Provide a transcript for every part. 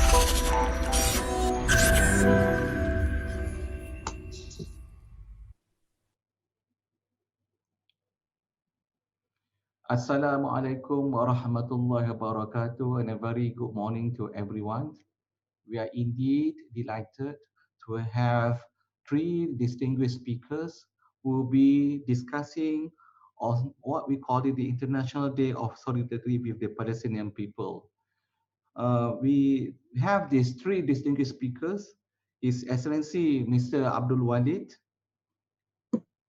Assalamualaikum warahmatullahi wabarakatuh, and a very good morning to everyone. We are indeed delighted to have three distinguished speakers who will be discussing on what we call it the International Day of Solidarity with the Palestinian people. We have these three distinguished speakers: His Excellency Mr. Abdul Walid,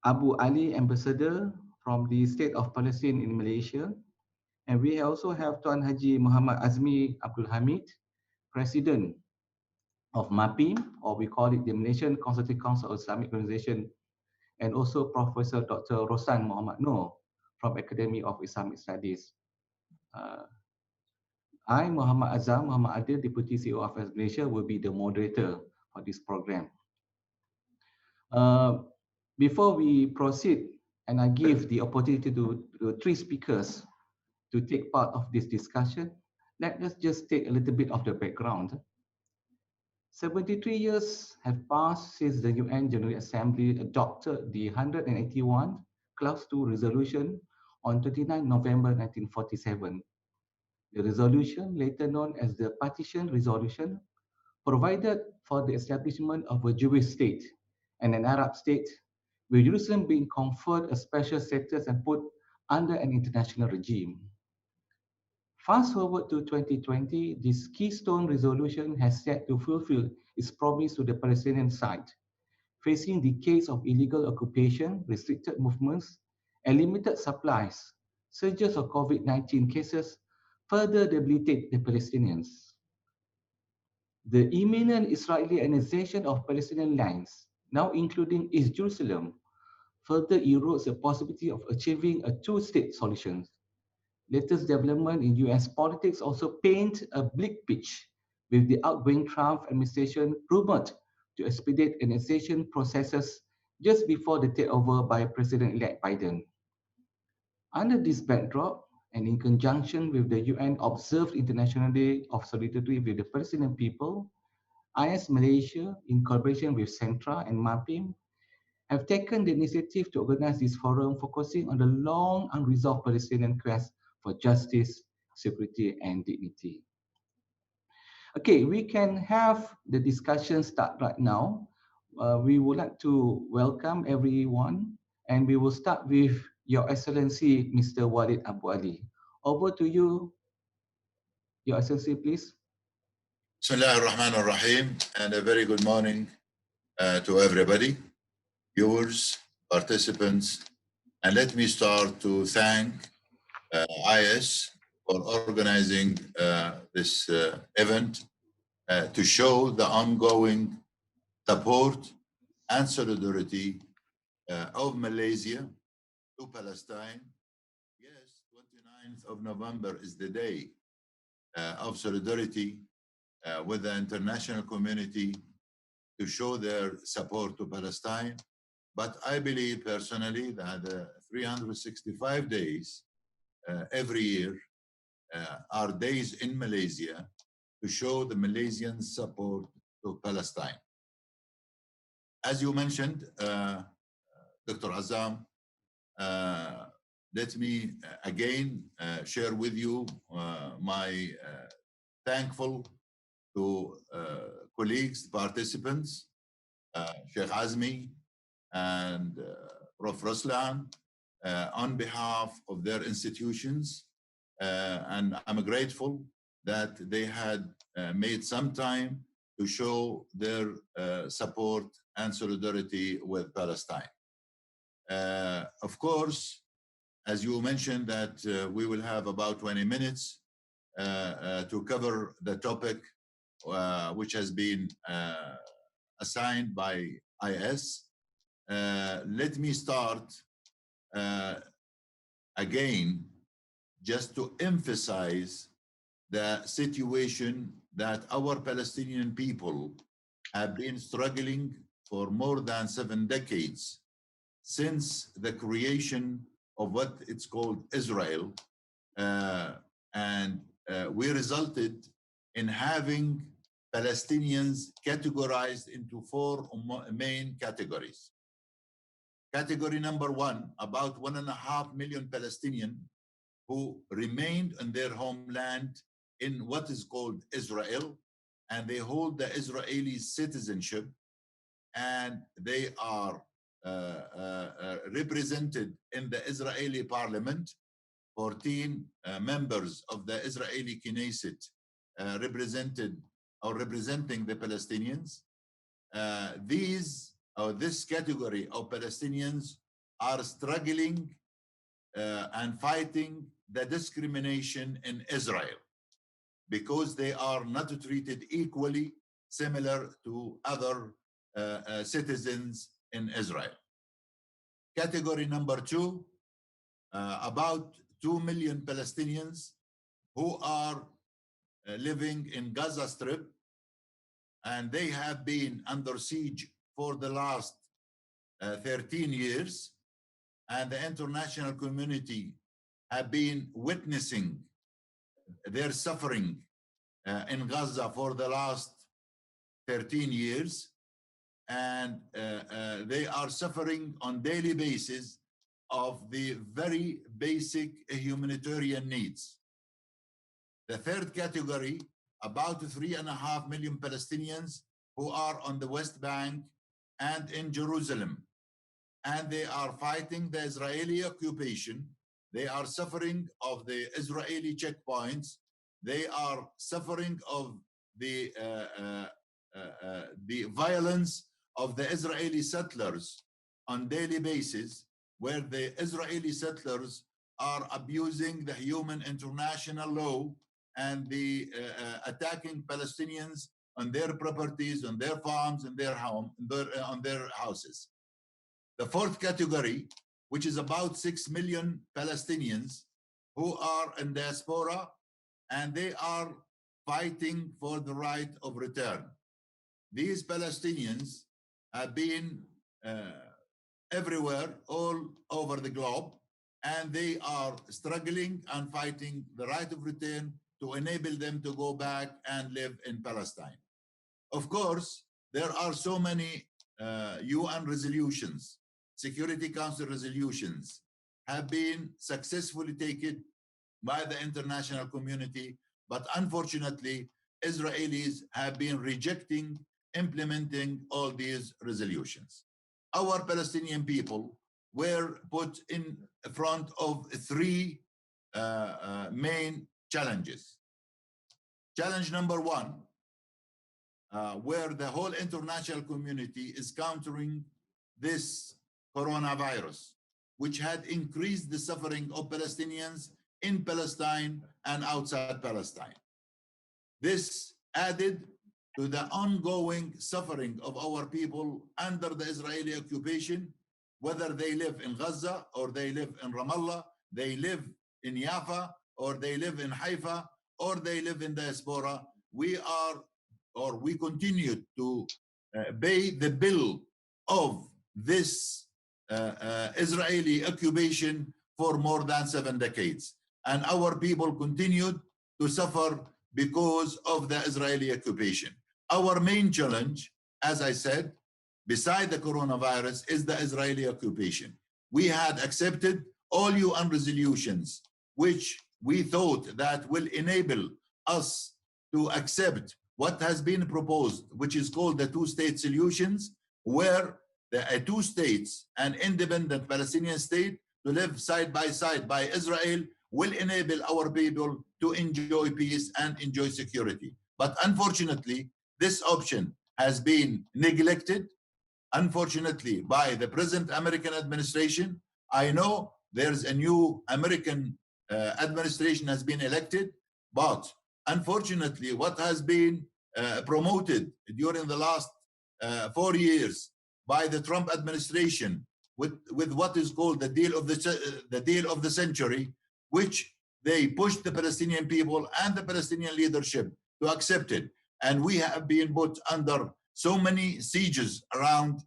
Abu Ali Ambassador from the State of Palestine in Malaysia, and we also have Tuan Haji Muhammad Azmi Abdul Hamid, President of MAPIM, or we call it the Malaysian Consultative Council of Islamic Organization, and also Professor Dr. Roslan Mohamed from Academy of Islamic Studies. I, Muhammad Azam, Muhammad Adil, Deputy CEO of Malaysia, will be the moderator for this program. Before we proceed, and I give the opportunity to three speakers to take part of this discussion, let us just take a little bit of the background. 73 years have passed since the UN General Assembly adopted the 181 Clause 2 resolution on 29 November 1947. The resolution, later known as the Partition Resolution, provided for the establishment of a Jewish state and an Arab state, with Jerusalem being conferred a special status and put under an international regime. Fast forward to 2020, this keystone resolution has set to fulfill its promise to the Palestinian side, facing decades of illegal occupation, restricted movements, and limited supplies. Surges of COVID-19 cases further debilitate the Palestinians. The imminent Israeli annexation of Palestinian lands, now including East Jerusalem, further erodes the possibility of achieving a two-state solution. Latest development in US politics also paint a bleak picture, with the outgoing Trump administration rumored to expedite annexation processes just before the takeover by President-elect Biden. Under this backdrop, and in conjunction with the UN observed International Day of Solidarity with the Palestinian people, IAIS Malaysia, in collaboration with Centra and MAPIM, have taken the initiative to organize this forum focusing on the long unresolved Palestinian quest for justice, security, and dignity. Okay, we can have the discussion start right now. We would like to welcome everyone, and we will start with Your Excellency, Mr. Walid Abu Ali. Over to you, Your Excellency, please. Bismillah ar-Rahman ar-Rahim, and a very good morning to everybody, viewers, participants, and let me start to thank IAIS for organizing this event to show the ongoing support and solidarity of Malaysia to Palestine. Yes, 29th of November is the day of solidarity with the international community to show their support to Palestine. But I believe personally that 365 days every year are days in Malaysia to show the Malaysian support to Palestine. As you mentioned, Dr. Azam, let me again share with you my thankful to colleagues, participants, Sheikh Azmi and Prof. Roslan, on behalf of their institutions, and I'm grateful that they had made some time to show their support and solidarity with Palestine. Of course, as you mentioned that we will have about 20 minutes to cover the topic which has been assigned by IAIS. Let me start again just to emphasize the situation that our Palestinian people have been struggling for more than 7 decades since the creation of what it's called Israel, and we resulted in having Palestinians categorized into 4 main categories. Category number 1, about 1.5 million Palestinians who remained in their homeland in what is called Israel, and they hold the Israeli citizenship, and they are represented in the Israeli parliament. 14 members of the Israeli Knesset representing the Palestinians. This category of Palestinians are struggling and fighting the discrimination in Israel because they are not treated equally, similar to other citizens in Israel. Category number 2, about 2 million Palestinians who are living in Gaza Strip, and they have been under siege for the last 13 years, and the international community have been witnessing their suffering in Gaza for the last 13 years, and they are suffering on daily basis of the very basic humanitarian needs. The third category, about 3.5 million Palestinians who are on the West Bank and in Jerusalem, and they are fighting the Israeli occupation. They are suffering of the Israeli checkpoints. They are suffering of the violence of the Israeli settlers on daily basis, where the Israeli settlers are abusing the human international law and the attacking Palestinians on their properties, on their farms, on their houses. The fourth category, which is about 6 million Palestinians who are in diaspora, and they are fighting for the right of return. These Palestinians have been everywhere, all over the globe, and they are struggling and fighting the right of return to enable them to go back and live in Palestine. Of course, there are so many UN resolutions, Security Council resolutions have been successfully taken by the international community, but unfortunately, Israelis have been rejecting implementing all these resolutions. Our Palestinian people were put in front of 3 main challenges. Challenge number 1, where the whole international community is countering this coronavirus, which had increased the suffering of Palestinians in Palestine and outside Palestine. This added to the ongoing suffering of our people under the Israeli occupation, whether they live in Gaza or they live in Ramallah, they live in Jaffa or they live in Haifa or they live in diaspora. We continue to pay the bill of this Israeli occupation for more than 7 decades. And our people continued to suffer because of the Israeli occupation. Our main challenge, as I said, beside the coronavirus, is the Israeli occupation. We had accepted all UN resolutions, which we thought that will enable us to accept what has been proposed, which is called the 2-state solutions, where the 2 states, an independent Palestinian state, to live side by Israel, will enable our people to enjoy peace and enjoy security. But unfortunately, this option has been neglected, unfortunately, by the present American administration. I know there's a new American administration has been elected, but unfortunately, what has been promoted during the last 4 years by the Trump administration with what is called the deal of the century, which they pushed the Palestinian people and the Palestinian leadership to accept it. And we have been put under so many sieges around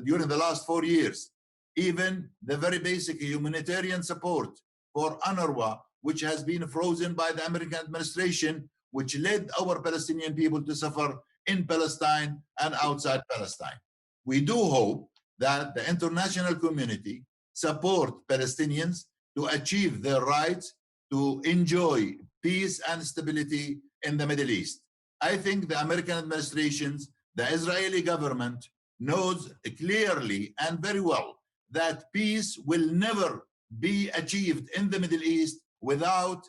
during the last 4 years. Even the very basic humanitarian support for UNRWA, which has been frozen by the American administration, which led our Palestinian people to suffer in Palestine and outside Palestine. We do hope that the international community support Palestinians to achieve their rights to enjoy peace and stability in the Middle East. I think the American administrations, the Israeli government knows clearly and very well that peace will never be achieved in the Middle East without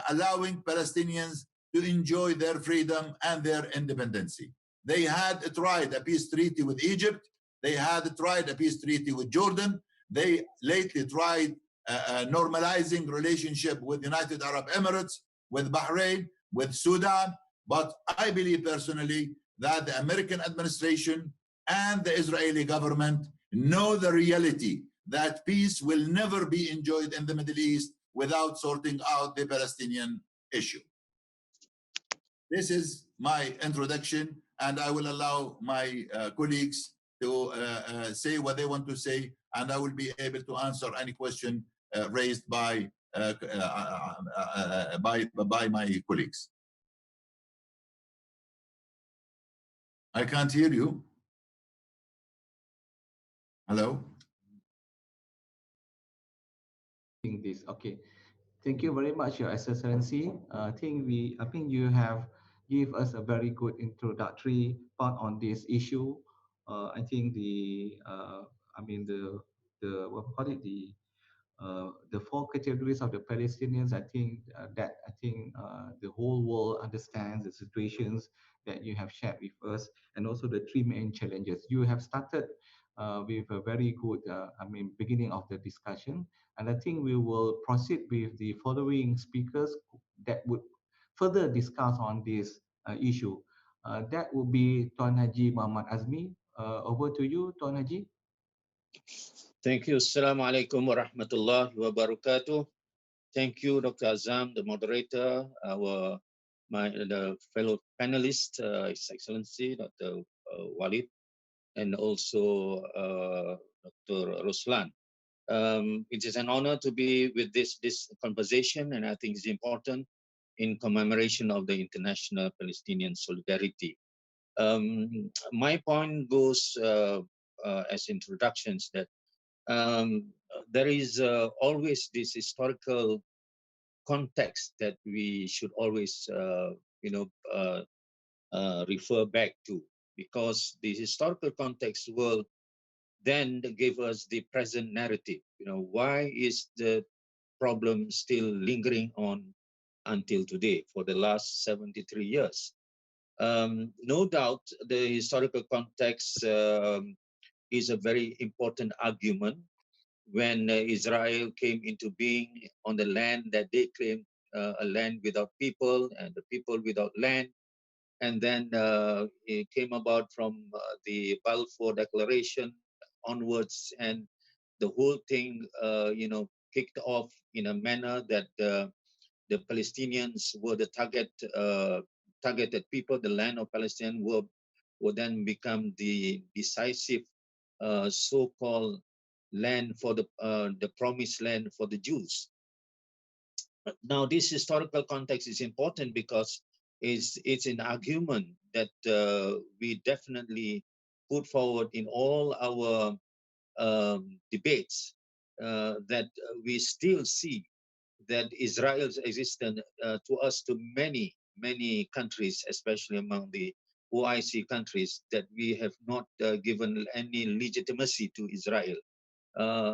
allowing Palestinians to enjoy their freedom and their independence. They had tried a peace treaty with Egypt. They had tried a peace treaty with Jordan. They lately tried normalizing relationship with United Arab Emirates, with Bahrain, with Sudan. But I believe personally that the American administration and the Israeli government know the reality that peace will never be enjoyed in the Middle East without sorting out the Palestinian issue. This is my introduction, and I will allow my colleagues to say what they want to say, and I will be able to answer any question raised by my colleagues. I can't hear you. Hello? This, okay. Thank you very much, Your Excellency. I think you have give us a very good introductory part on this issue. I think what we call it, the four categories of the Palestinians. I think the whole world understands the situations that you have shared with us, and also the three main challenges. You have started with a very good, beginning of the discussion, and I think we will proceed with the following speakers that would further discuss on this issue. That would be Tuan Haji Muhammad Azmi. Over to you, Tuan Haji. Thank you. Assalamu alaikum wa rahmatullahi wa barakatuh. Thank you, Dr. Azam, the moderator, the fellow panelist, His Excellency, Dr. Walid, and also Dr. Roslan. It is an honor to be with this conversation, and I think it's important in commemoration of the International Palestinian Solidarity. My point goes as introductions that there is always this historical context that we should always, refer back to, because the historical context will then give us the present narrative. Why is the problem still lingering on until today for the last 73 years? No doubt, the historical context is a very important argument when Israel came into being on the land that they claimed a land without people and the people without land. And then it came about from the Balfour Declaration onwards, and the whole thing, kicked off in a manner that the Palestinians were the targeted people. The land of Palestine will then become the decisive so-called land for the promised land for the Jews. Now, this historical context is important because it's an argument that we definitely put forward in all our debates, that we still see that Israel's existence to many countries, especially among the OIC countries, that we have not given any legitimacy to Israel,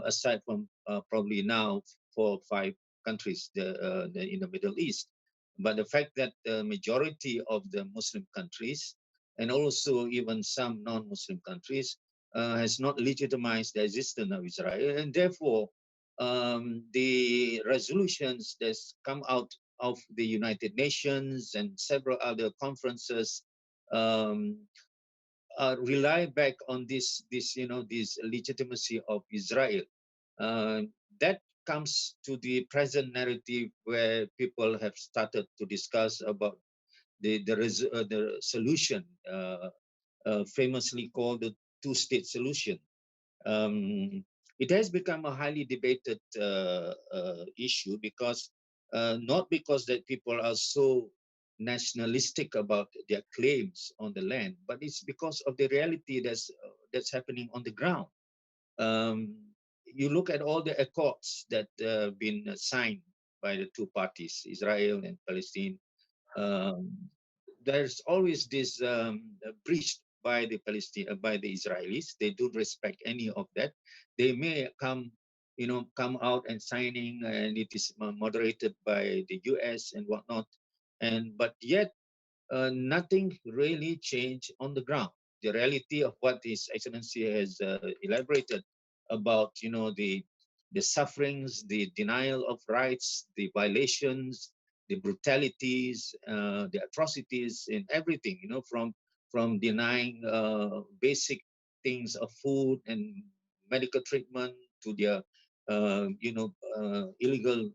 aside from probably now 4 or 5 countries in the Middle East. But the fact that the majority of the Muslim countries, and also even some non-Muslim countries, has not legitimized the existence of Israel, and therefore the resolutions that come out of the United Nations and several other conferences rely back on this legitimacy of Israel. That comes to the present narrative where people have started to discuss about the solution, famously called the two-state solution. It has become a highly debated issue because not because that people are so nationalistic about their claims on the land, but it's because of the reality that's happening on the ground. Um, you look at all the accords that been signed by the two parties, Israel and Palestine. Um, there's always this breach by the by the Israelis. They don't respect any of that. They may come out and signing, and it is moderated by the U.S. and whatnot. And but yet nothing really changed on the ground. The reality of what His Excellency has elaborated about, the sufferings, the denial of rights, the violations, the brutalities, the atrocities, in everything, from denying basic things of food and medical treatment to their, illegal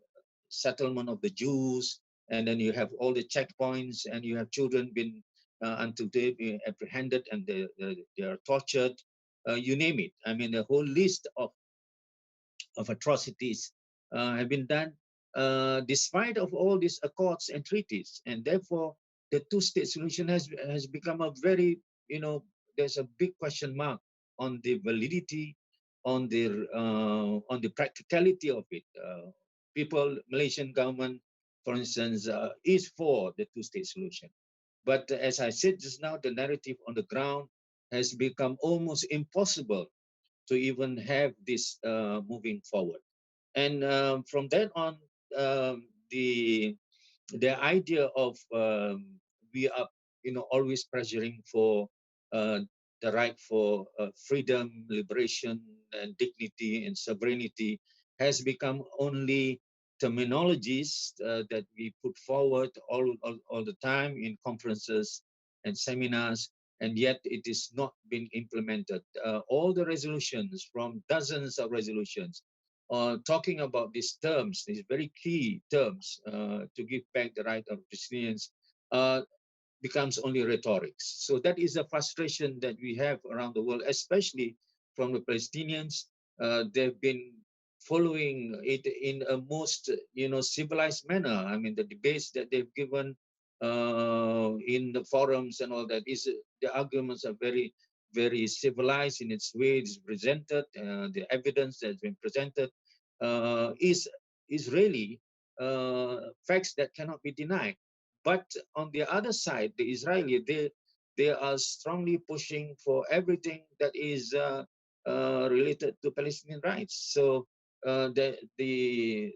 settlement of the Jews, and then you have all the checkpoints, and you have children been until they be apprehended and they are tortured. You name it. I mean, the whole list of atrocities have been done despite of all these accords and treaties, and therefore the two-state solution has become a very, there's a big question mark on the validity, on the practicality of it. Malaysian government, for instance, is for the two-state solution. But as I said just now, the narrative on the ground has become almost impossible to even have this moving forward. And from then on, the idea of we are, always pressuring for uh, the right for freedom, liberation, and dignity and sovereignty has become only terminologies that we put forward all the time in conferences and seminars, and yet it is not being implemented. All the resolutions, from dozens of resolutions, talking about these terms, these very key terms, to give back the right of Palestinians, uh, becomes only rhetorics. So that is a frustration that we have around the world, especially from the Palestinians. They've been following it in a most, civilized manner. I mean, the debates that they've given in the forums and all that, the arguments are very, very civilized in its way it's presented. The evidence that's been presented is really facts that cannot be denied. But on the other side, the Israeli, they are strongly pushing for everything that is related to Palestinian rights. So the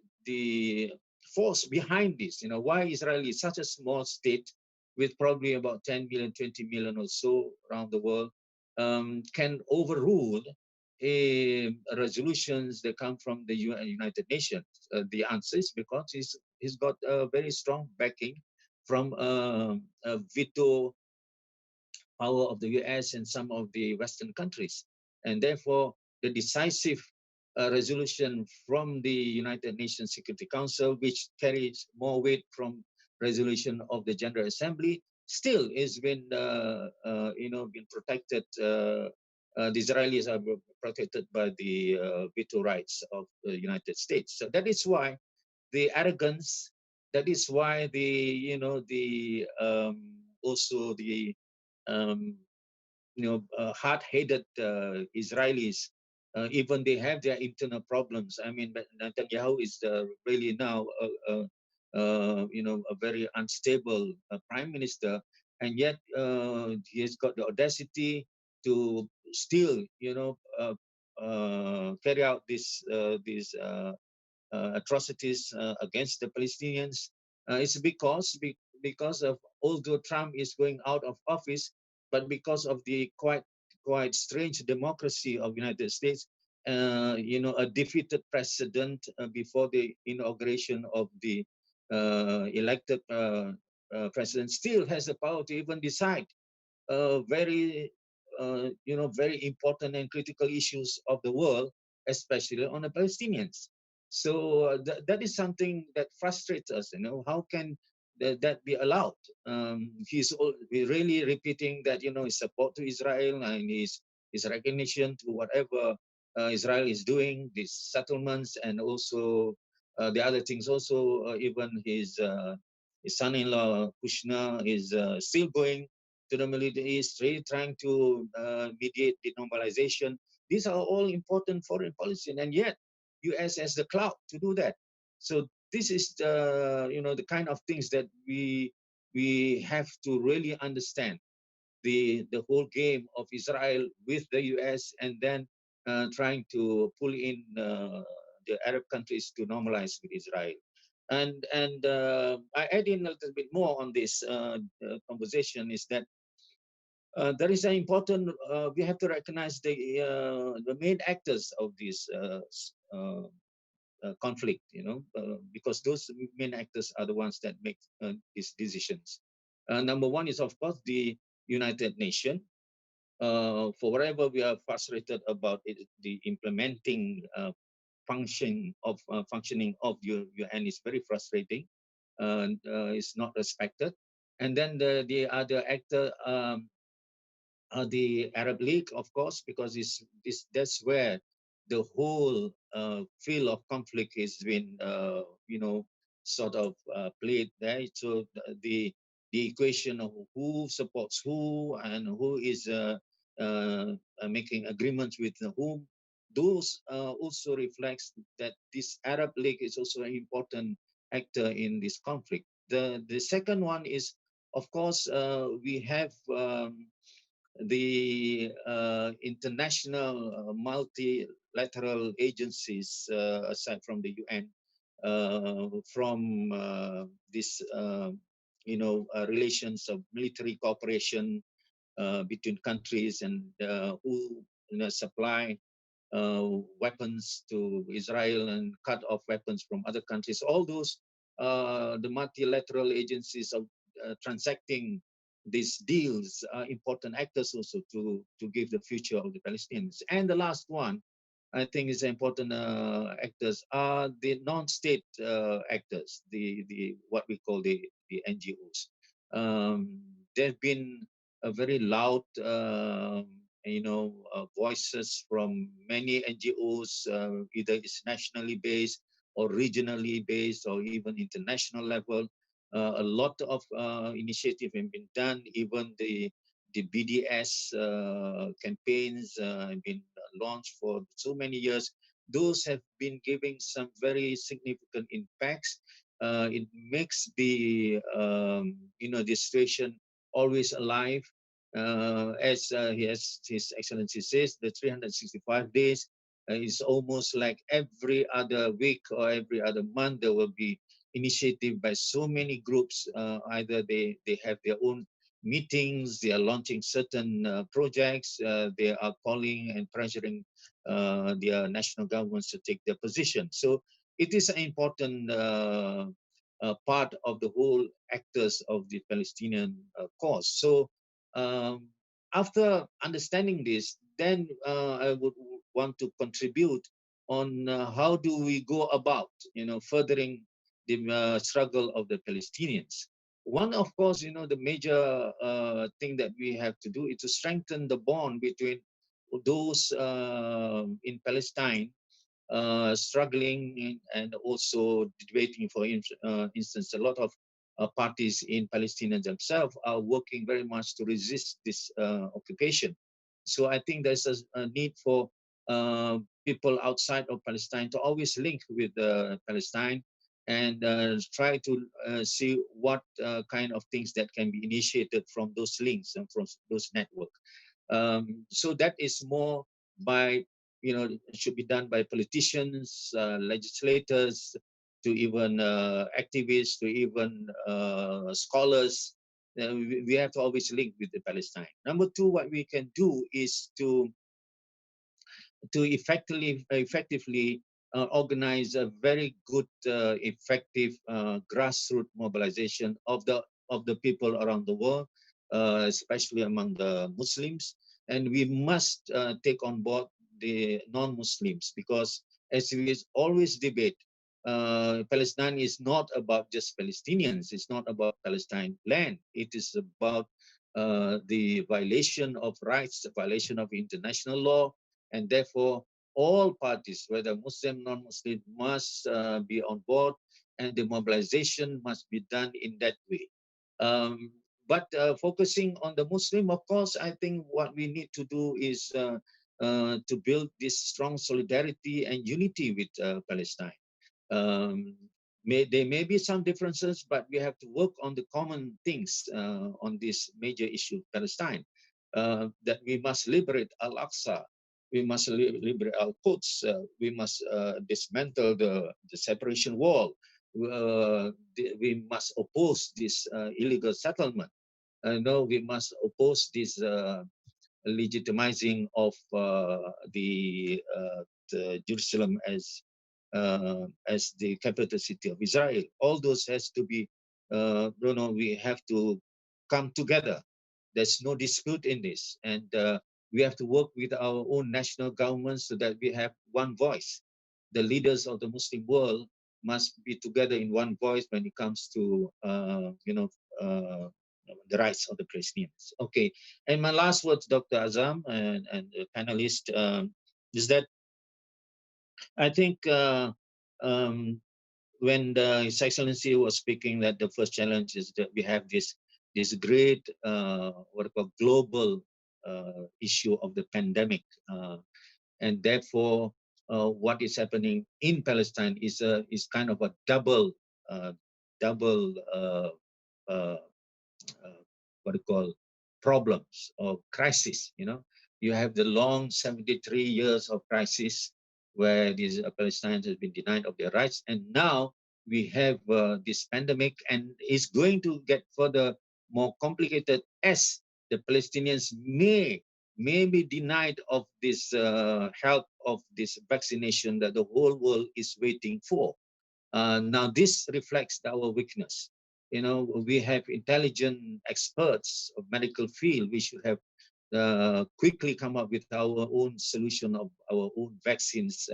force behind this, why Israel is such a small state with probably about 10 million, 20 million or so around the world, can overrule resolutions that come from the United Nations. The answer is because he's got a very strong backing from a veto power of the US and some of the Western countries. And therefore, the decisive resolution from the United Nations Security Council, which carries more weight from resolution of the General Assembly, still is been, been protected. The Israelis are protected by the veto rights of the United States. So that is why the arrogance, that is why also the um, hard-headed Israelis, even they have their internal problems. I mean, Netanyahu is really now a very unstable prime minister, and yet he has got the audacity to still carry out these atrocities against the Palestinians. It's because of, although Trump is going out of office, but because of the quite strange democracy of United States, a defeated president before the inauguration of the elected president still has the power to even decide very, very important and critical issues of the world, especially on the Palestinians. So that is something that frustrates us. How can that be allowed? He's really repeating that, his support to Israel and his recognition to whatever Israel is doing, these settlements, and also the other things. Also, even his His son-in-law Kushner is still going to the Middle East, really trying to mediate the normalization. These are all important foreign policy, and yet U.S. has the clout to do that. So this is the kind of things that we have to really understand the whole game of Israel with the U.S. and then trying to pull in the Arab countries to normalize with Israel. And I add in a little bit more on this conversation is that there is an important, we have to recognize the main actors of this conflict, because those main actors are the ones that make these decisions. Number one is, of course, the United Nations. For whatever we are frustrated about it, the implementing functioning of the UN is very frustrating. It's not respected. And then the other actor, the Arab League, of course, because that's where the whole field of conflict has been, sort of played there. So the equation of who supports who and who is making agreements with whom, those also reflects that this Arab League is also an important actor in this conflict. The second one is, of course, we have the international multilateral agencies aside from the UN, from this relations of military cooperation between countries and who supply weapons to Israel and cut off weapons from other countries. All those the multilateral agencies of transacting these deals are important actors also to give the future of the Palestinians. And the last one, I think, is important actors are the non-state actors, the what we call the NGOs. They've been a very loud, voices from many NGOs, either it's nationally based or regionally based or even international level. A lot of initiative have been done. Even the BDS campaigns have been launched for so many years. Those have been giving some very significant impacts. It makes the the situation always alive. As His Excellency says, the 365 days is almost like every other week or every other month there will be initiative by so many groups. Either they have their own meetings, they are launching certain projects, they are calling and pressuring their national governments to take their position. So it is an important part of the whole actors of the Palestinian cause. So after understanding this, then I would want to contribute on how do we go about, furthering the struggle of the Palestinians. One, of course, the major thing that we have to do is to strengthen the bond between those in Palestine struggling and also debating. For instance, a lot of parties in Palestine themselves are working very much to resist this occupation. So I think there's a need for people outside of Palestine to always link with Palestine and try to see what kind of things that can be initiated from those links and from those networks. So that is more by, it should be done by politicians, legislators, to even activists, to even scholars. We have to always link with the Palestine. Number two, what we can do is to effectively organize a very good, effective grassroots mobilization of the people around the world, especially among the Muslims. And we must take on board the non-Muslims, because as we always debate, Palestine is not about just Palestinians. It's not about Palestine land. It is about the violation of rights, the violation of international law, and therefore all parties, whether Muslim, non-Muslim, must be on board and the mobilization must be done in that way. But focusing on the Muslim, of course, I think what we need to do is to build this strong solidarity and unity with Palestine. Um, there may be some differences, but we have to work on the common things on this major issue, Palestine. That we must liberate Al-Aqsa, we must liberate Al-Quds, we must dismantle the separation wall, we must oppose this illegal settlement. No, we must oppose this legitimizing of the Jerusalem as the capital city of Israel. All those has to be, we have to come together. There's no dispute in this, and we have to work with our own national governments so that we have one voice. The leaders of the Muslim world must be together in one voice when it comes to, the rights of the Palestinians. Okay, and my last words, Dr. Azam and the panelist, is that I think when His Excellency was speaking, that the first challenge is that we have this great what we call global issue of the pandemic, and therefore what is happening in Palestine is kind of a uh, double uh, what you call problems or crisis. You have the long 73 years of crisis where these Palestinians have been denied of their rights, and now we have this pandemic, and it's going to get further more complicated as the Palestinians may be denied of this help of this vaccination that the whole world is waiting for. Now, this reflects our weakness. We have intelligent experts of medical field. We should have quickly come up with our own solution of our own vaccines.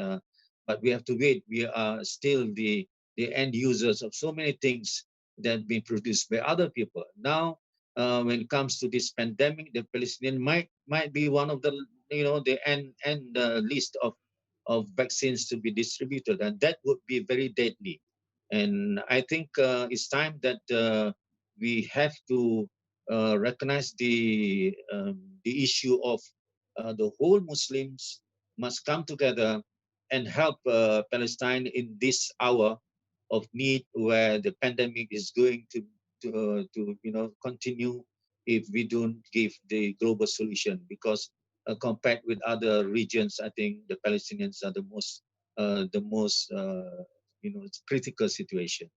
But we have to wait. We are still the end users of so many things that have been produced by other people. Now, when it comes to this pandemic, the Palestinian might be one of the end list of vaccines to be distributed, and that would be very deadly. And I think it's time that we have to recognize the issue of the whole Muslims must come together and help Palestine in this hour of need, where the pandemic is going to continue if we don't give the global solution. Because compared with other regions, I think the Palestinians are the most critical situation.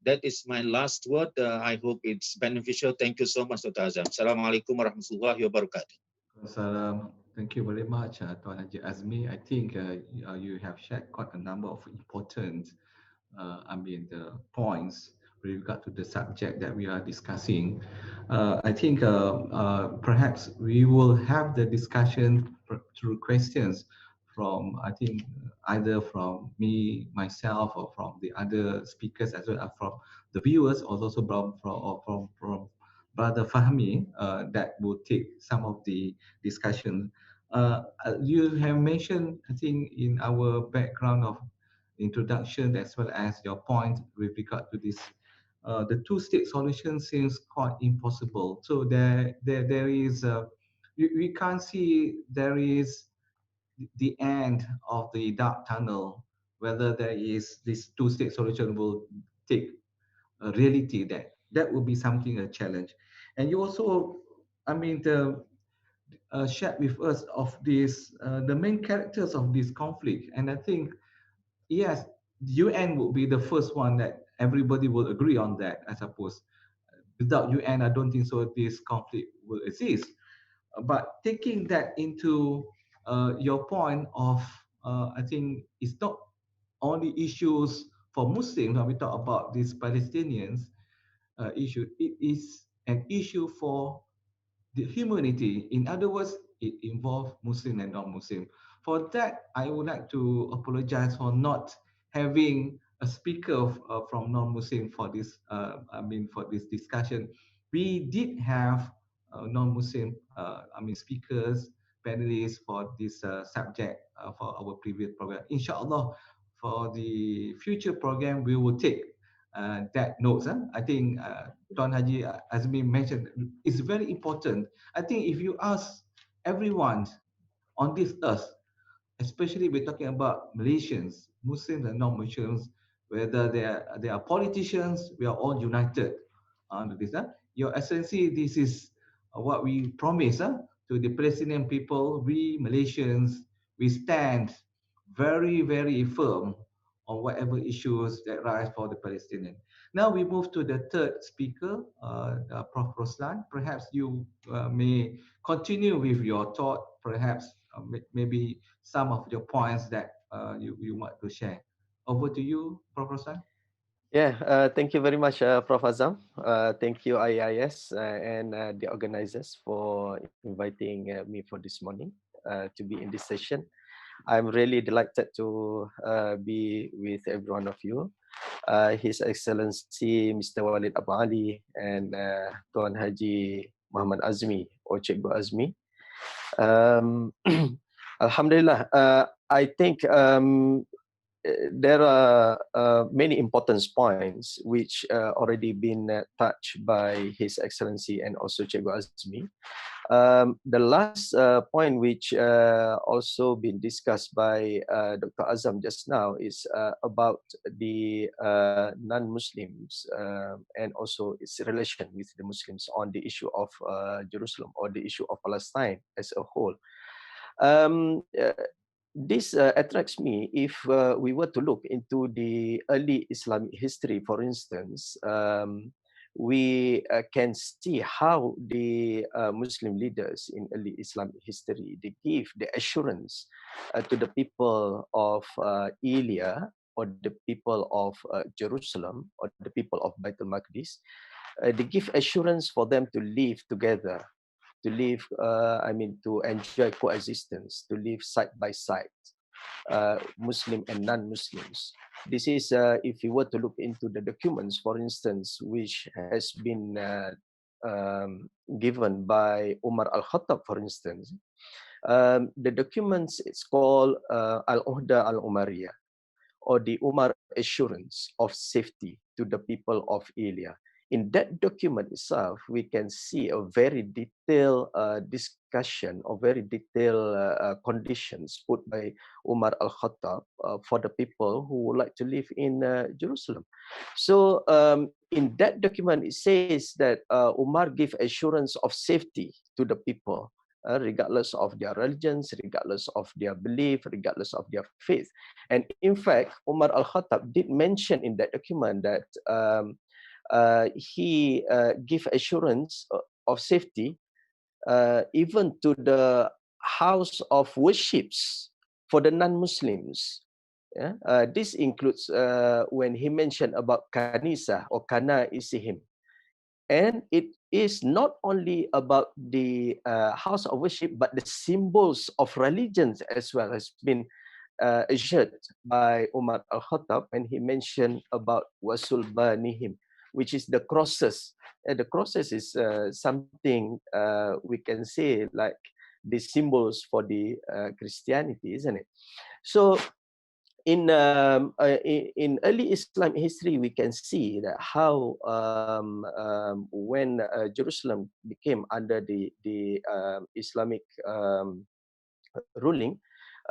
That is my last word. I hope it's beneficial. Thank you so much, Dr. Azam. Assalamualaikum warahmatullahi wabarakatuh. Salam. Thank you very much, Tuan Haji Azmi. I think you have shared quite a number of important, the points with regard to the subject that we are discussing. I think perhaps we will have the discussion through questions from, I think, either from me, myself, or from the other speakers, as well as from the viewers, or also from Brother Fahmi, that will take some of the discussion. You have mentioned, I think, in our background of introduction, as well as your point with regard to this, the two-state solution seems quite impossible. So there is, we can't see there is the end of the dark tunnel, whether there is this two-state solution will take a reality. That will be something, a challenge. And you also, the shared with us of this, the main characters of this conflict. And I think, yes, UN would be the first one that everybody will agree on that, I suppose. Without UN, I don't think so this conflict will exist. But taking that into your point of, I think it's not only issues for Muslims when we talk about these Palestinians issue. It is an issue for the humanity. In other words, it involves Muslim and non-Muslim. For that, I would like to apologize for not having a speaker from non-Muslim for this. For this discussion. We did have non-Muslim, speakers, panelists for this subject for our previous program. Inshallah, for the future program, we will take that notes. I think Tuan Haji Azmi mentioned it's very important. I think if you ask everyone on this earth, especially we're talking about Malaysians, Muslims and non-Muslims, whether they are politicians, we are all united under this. Your Excellency, this is what we promise to the Palestinian people. We Malaysians, we stand very, very firm on whatever issues that rise for the Palestinian. Now we move to the third speaker, Prof. Roslan. Perhaps you may continue with your thought, perhaps maybe some of your points that you want to share. Over to you, Prof. Roslan. Yeah, thank you very much, Prof. Azam. Thank you, IAIS and the organizers for inviting me for this morning to be in this session. I'm really delighted to be with every one of you. His Excellency Mr. Walid Abdul and Tuan Haji Muhammad Azmi or Cikgu Azmi. Alhamdulillah, I think there are many important points which already been touched by His Excellency and also Cikgu Azmi. The last point which also been discussed by Dr. Azam just now is about the non-Muslims and also its relation with the Muslims on the issue of Jerusalem or the issue of Palestine as a whole. This attracts me if we were to look into the early Islamic history, for instance. We can see how the Muslim leaders in early Islamic history, they give the assurance to the people of Ilya or the people of Jerusalem or the people of Baitul Maqdis. They give assurance for them to live together, to live, to enjoy coexistence, to live side by side, Muslim and non-Muslims. This is, if you were to look into the documents, for instance, which has been given by Umar al-Khattab, for instance. The documents, it's called Al-Uhda al-Umariyah, or the Umar Assurance of Safety to the people of Ilya. In that document itself, we can see a very detailed discussion or very detailed conditions put by Umar al-Khattab for the people who would like to live in Jerusalem. So in that document, it says that Umar gave assurance of safety to the people, regardless of their religions, regardless of their belief, regardless of their faith. And in fact, Umar al-Khattab did mention in that document that he gave assurance of safety even to the house of worships for the non-Muslims. Yeah? This includes when he mentioned about Kanisa or Kana Isihim. And it is not only about the house of worship, but the symbols of religions as well has been assured by Umar al-Khattab when he mentioned about Wasulbanihim, which is the crosses. The crosses is something we can say like the symbols for the Christianity, isn't it? So in early Islam history, we can see that how when Jerusalem became under the Islamic ruling,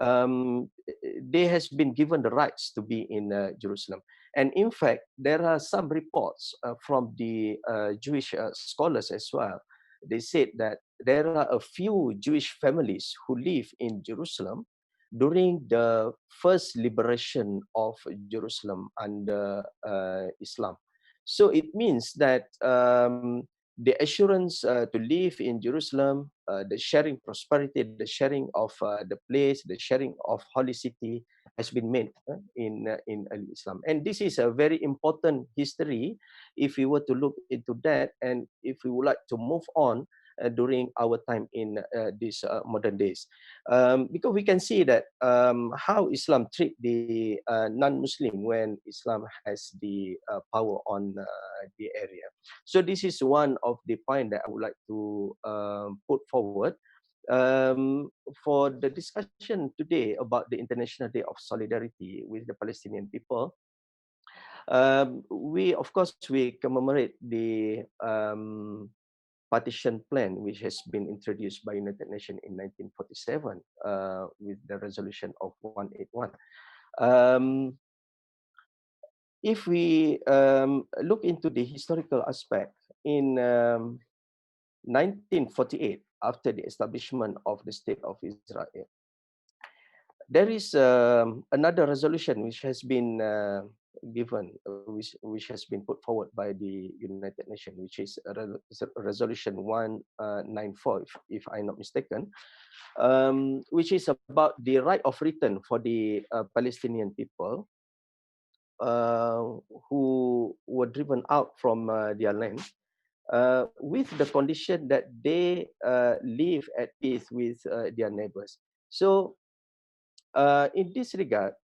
they has been given the rights to be in Jerusalem. And in fact, there are some reports from the Jewish scholars as well. They said that there are a few Jewish families who live in Jerusalem during the first liberation of Jerusalem under Islam. So it means that the assurance to live in Jerusalem, the sharing prosperity, the sharing of the place, the sharing of holy city has been made in early Islam. And this is a very important history if we were to look into that and if we would like to move on during our time in these modern days. Because we can see that how Islam treat the non-Muslim when Islam has the power on the area. So this is one of the point that I would like to put forward for the discussion today about the International Day of Solidarity with the Palestinian people. We, of course, we commemorate the partition plan, which has been introduced by United Nations in 1947 with the resolution of 181. If we look into the historical aspect, in 1948, after the establishment of the State of Israel, there is another resolution which has been given, which has been put forward by the United Nations, which is Resolution 194, if I'm not mistaken, which is about the right of return for the Palestinian people who were driven out from their land, with the condition that they live at peace with their neighbors. So in this regard,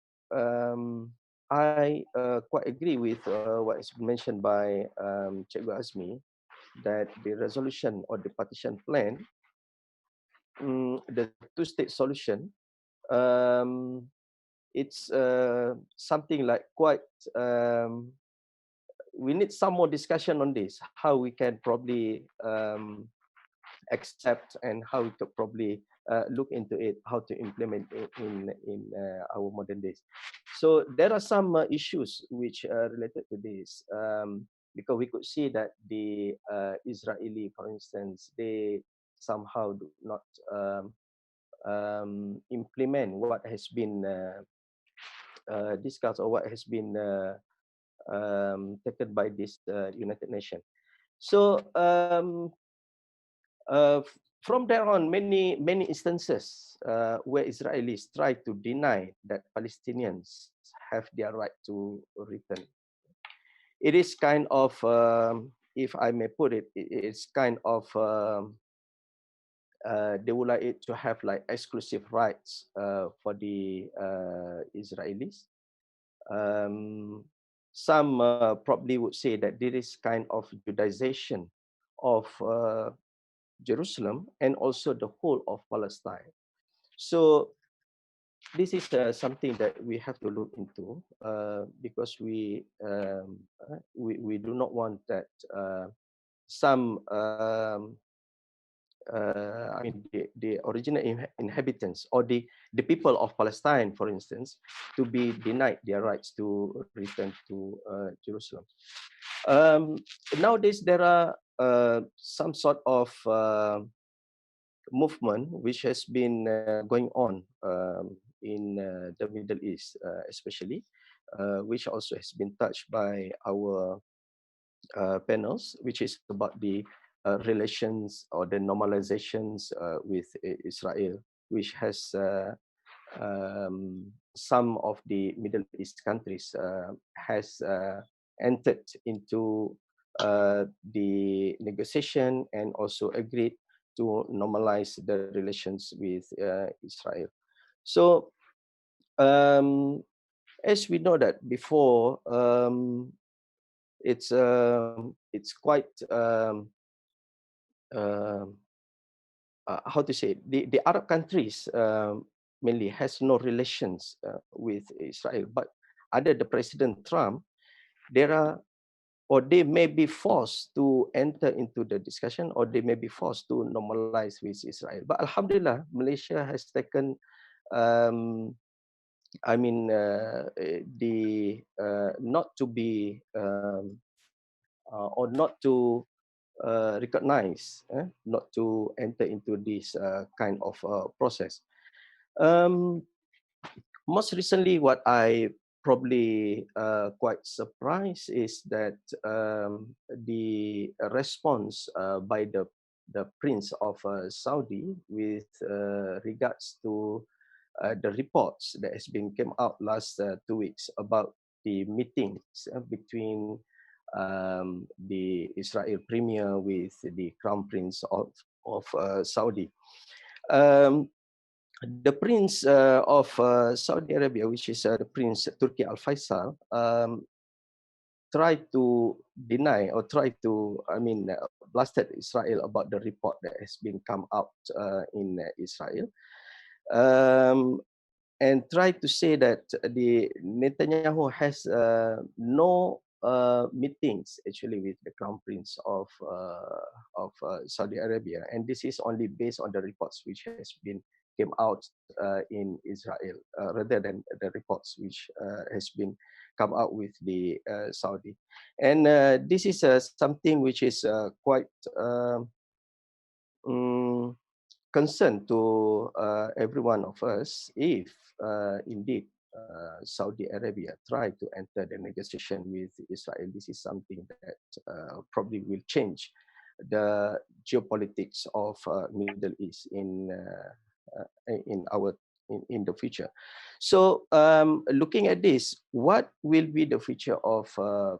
I quite agree with what is mentioned by Cikgu Azmi, that the resolution or the partition plan, the two-state solution, it's something like quite, we need some more discussion on this, how we can probably accept and how we could probably look into it, how to implement it in our modern days. So there are some issues which are related to this, because we could see that the Israeli, for instance, they somehow do not implement what has been discussed or what has been taken by this United Nations. So from there on, many instances where Israelis try to deny that Palestinians have their right to return. It is kind of, if I may put it, it's kind of, they would like it to have like exclusive rights for the Israelis. Some probably would say that there is kind of Judaization of Jerusalem and also the whole of Palestine. So this is something that we have to look into because we do not want that some I mean the original inhabitants or the people of Palestine, for instance, to be denied their rights to return to Jerusalem. Nowadays there are some sort of movement which has been going on in the Middle East, especially, which also has been touched by our panels, which is about the relations or the normalizations with Israel, which has some of the Middle East countries has entered into the negotiation and also agreed to normalize the relations with Israel. So, as we know that before, it's quite how to say, the Arab countries mainly has no relations with Israel, but under the President Trump, there are, or they may be forced to enter into the discussion, or they may be forced to normalize with Israel. But Alhamdulillah, Malaysia has taken, I mean, the not to be or not to recognize, not to enter into this kind of process. Most recently, what I probably quite surprised is that the response by the Prince of Saudi with regards to the reports that has been came out last 2 weeks about the meetings between the Israel Premier with the Crown Prince of Saudi. The Prince of Saudi Arabia, which is the Prince Turki Al Faisal, tried to deny or tried to, I mean, blasted Israel about the report that has been come out in Israel. and try to say that the Netanyahu has no meetings actually with the Crown Prince of Saudi Arabia, and this is only based on the reports which has been came out in Israel, rather than the reports which has been come out with the Saudi, and this is something which is quite um, concern to every one of us if indeed Saudi Arabia try to enter the negotiation with Israel. This is something that probably will change the geopolitics of Middle East in our in the future. So looking at this, what will be the future of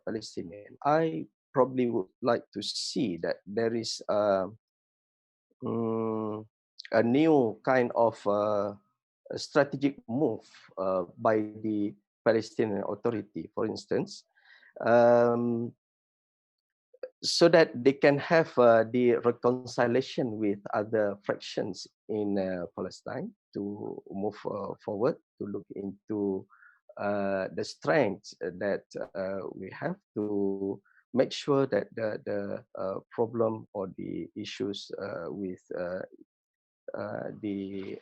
Palestinian? I probably would like to see that there is mm, a new kind of a strategic move by the Palestinian Authority, for instance, um, so that they can have the reconciliation with other fractions in Palestine to move forward, to look into the strengths that we have to make sure that the problem or the issues with the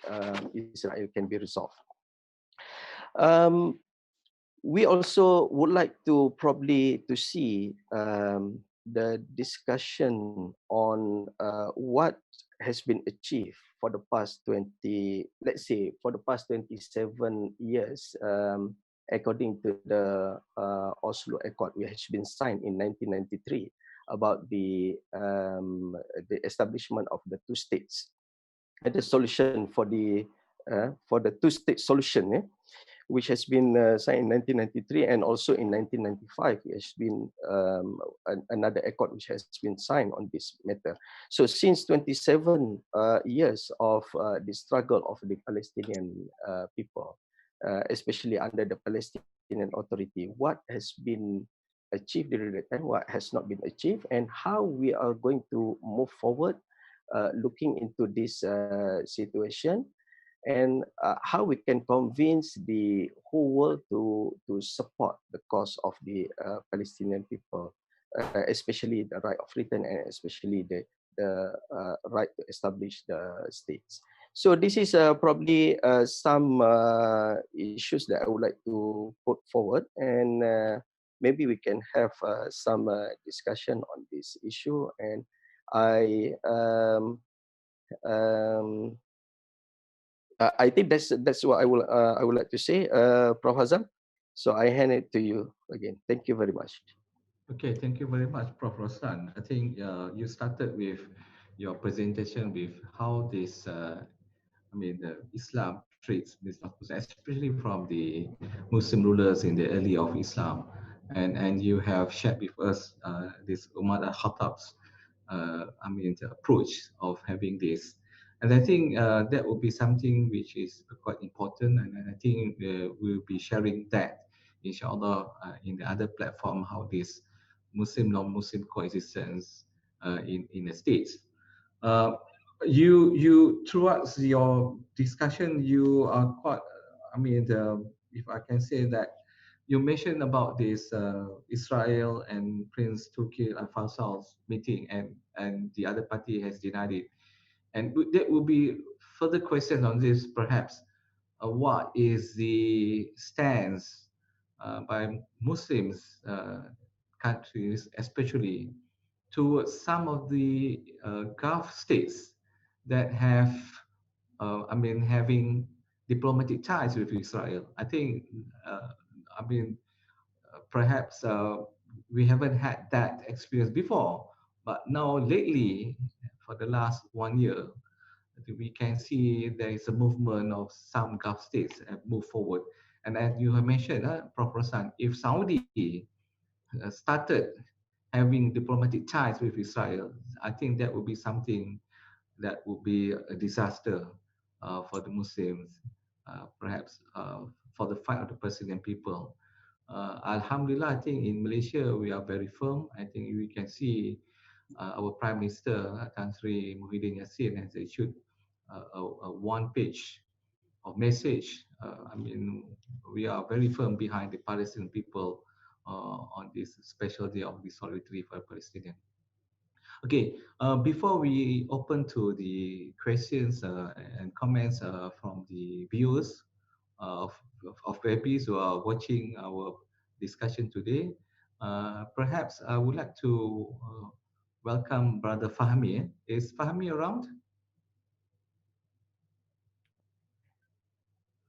Israel can be resolved. Um, we also would like to probably to see the discussion on what has been achieved for the past 20, let's say for the past 27 years, according to the Oslo Accord, which has been signed in 1993 about the establishment of the two states and the solution for the two-state solution, which has been signed in 1993, and also in 1995 it has been another accord which has been signed on this matter. So since 27 years of the struggle of the Palestinian people, especially under the Palestinian Authority, what has been achieved during that time, what has not been achieved, and how we are going to move forward looking into this situation, and how we can convince the whole world to support the cause of the Palestinian people, especially the right of return, and especially the right to establish the states. So this is probably some issues that I would like to put forward, and maybe we can have some discussion on this issue. And I um, I think that's what I would like to say, Prof. Azam. So I hand it to you again. Thank you very much. Okay, thank you very much, Prof. Roslan. I think you started with your presentation with how this, Islam treats this, especially from the Muslim rulers in the early of Islam, and you have shared with us this Umar al-Khattab's, the approach of having this, and I think that will be something which is quite important, and I think we'll be sharing that, inshallah, in the other platform, how this Muslim non-Muslim coexistence in the states. Uh, you throughout your discussion, you are quite. If I can say that, you mentioned about this Israel and Prince Turki Al Faisal's meeting, and the other party has denied it. And there will be further questions on this, perhaps. What is the stance by Muslims countries, especially towards some of the Gulf states that have, having diplomatic ties with Israel? I think, uh, I mean, perhaps we haven't had that experience before, but now lately, for the last 1 year, we can see there is a movement of some Gulf states have moved forward. And as you have mentioned, Prof. Roslan, if Saudi started having diplomatic ties with Israel, I think that would be something that would be a disaster for the Muslims, perhaps for the fight of the Palestinian people. Alhamdulillah, I think in Malaysia we are very firm. I think we can see our Prime Minister Tan Sri Muhyiddin Yassin has issued a one-page message. I mean, we are very firm behind the Palestinian people on this special day of the solidarity for Palestinian. Okay, before we open to the questions and comments from the viewers of babies who are watching our discussion today, perhaps I would like to welcome Brother Fahmi. Is Fahmi around?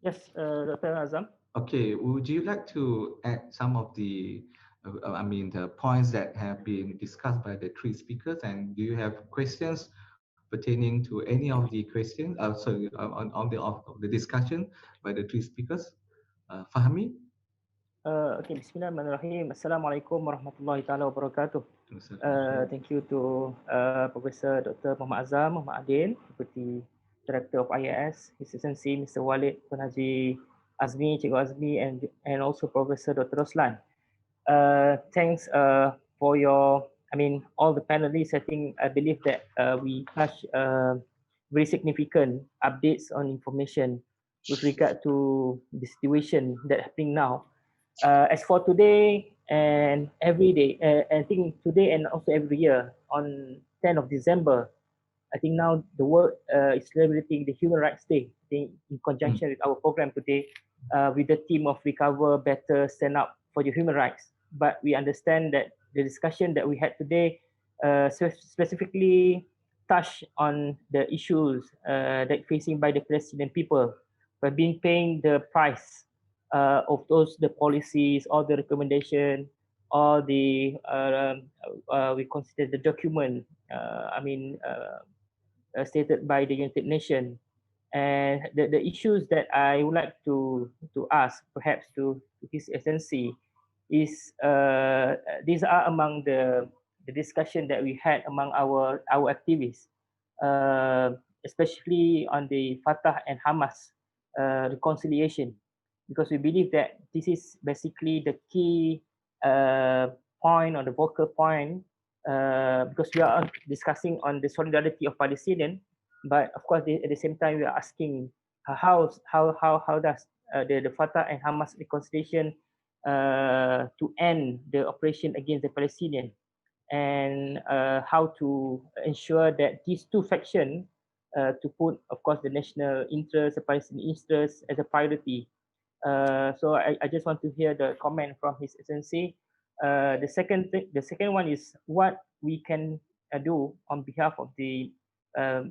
Yes, Dr. Azam. Okay, would you like to add some of the, the points that have been discussed by the three speakers, and do you have questions pertaining to any of the questions? On the discussion by the three speakers. Fahmi. Okay, Bismillahirrahmanirrahim. Assalamualaikum warahmatullahi taala wabarakatuh. Thank you to Professor Dr. Muhammad Azam, Muhammad Adil, Deputy Director of IAIS, His Excellency Mr. Walid, Tuan Haji Azmi, Cikgu Azmi, and also Professor Dr. Roslan. Thanks for your, all the panelists. I believe that we touch very significant updates on information with regard to the situation that's happening now. As for today and every day, I think today and also every year on 10th of December, I think now the world is celebrating the Human Rights Day. I think in conjunction with our program today, with the theme of Recover, Better, Stand Up for the Human Rights. But we understand that the discussion that we had today specifically touched on the issues that facing by the Palestinian people by being paying the price of the policies, all the recommendation, all the we consider the document. Stated by the United Nations, and the issues that I would like to ask, perhaps to His Excellency, is these are among the discussion that we had among our activists, especially on the Fatah and Hamas reconciliation, because we believe that this is basically the key point or the vocal point, because we are discussing on the solidarity of Palestinian, but of course at the same time we are asking how does the Fatah and Hamas reconciliation to end the operation against the Palestinian, and how to ensure that these two factions to put, of course, the national interest, the Palestinian interest as a priority. So I just want to hear the comment from His Excellency. The second one is what we can do on behalf of the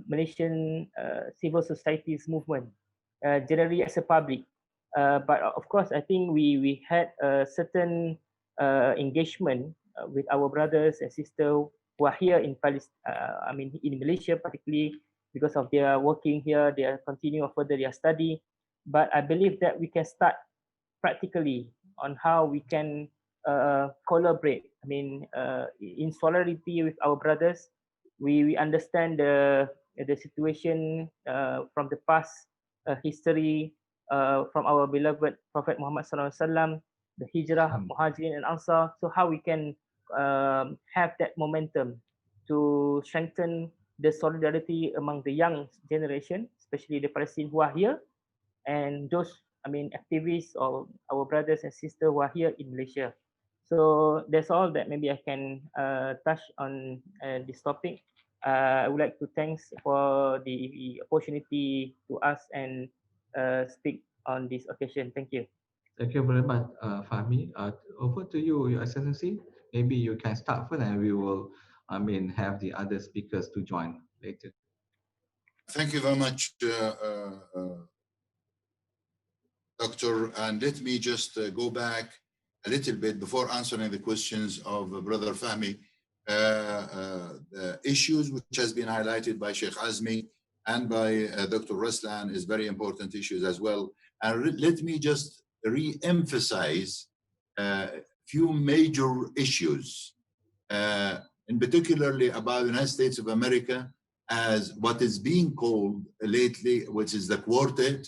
Malaysian civil societies movement, generally as a public. But of course, I think we had a certain engagement with our brothers and sisters who are here in in Malaysia, particularly because of their working here, they are continuing further their study. But I believe that we can start practically on how we can collaborate. In solidarity with our brothers, we understand the situation from the past history from our beloved Prophet Muhammad SAW, the Hijrah, Muhajirin and Ansar. So how we can have that momentum to strengthen the solidarity among the young generation, especially the Palestinians who are here, and those activists or our brothers and sisters who are here in Malaysia. So that's all that maybe I can touch on this topic. I would like to thanks for the opportunity to ask and speak on this occasion. Thank you. Thank you very much, Fahmi. Over to you, Your Excellency. Maybe you can start first, and we will, have the other speakers to join later. Thank you very much, Doctor. And let me just go back a little bit before answering the questions of Brother Fahmi. The issues which has been highlighted by Sheikh Azmi and by Dr. Roslan is very important issues as well. And let me just re-emphasize a few major issues, in particularly about the United States of America as what is being called lately, which is the quartet.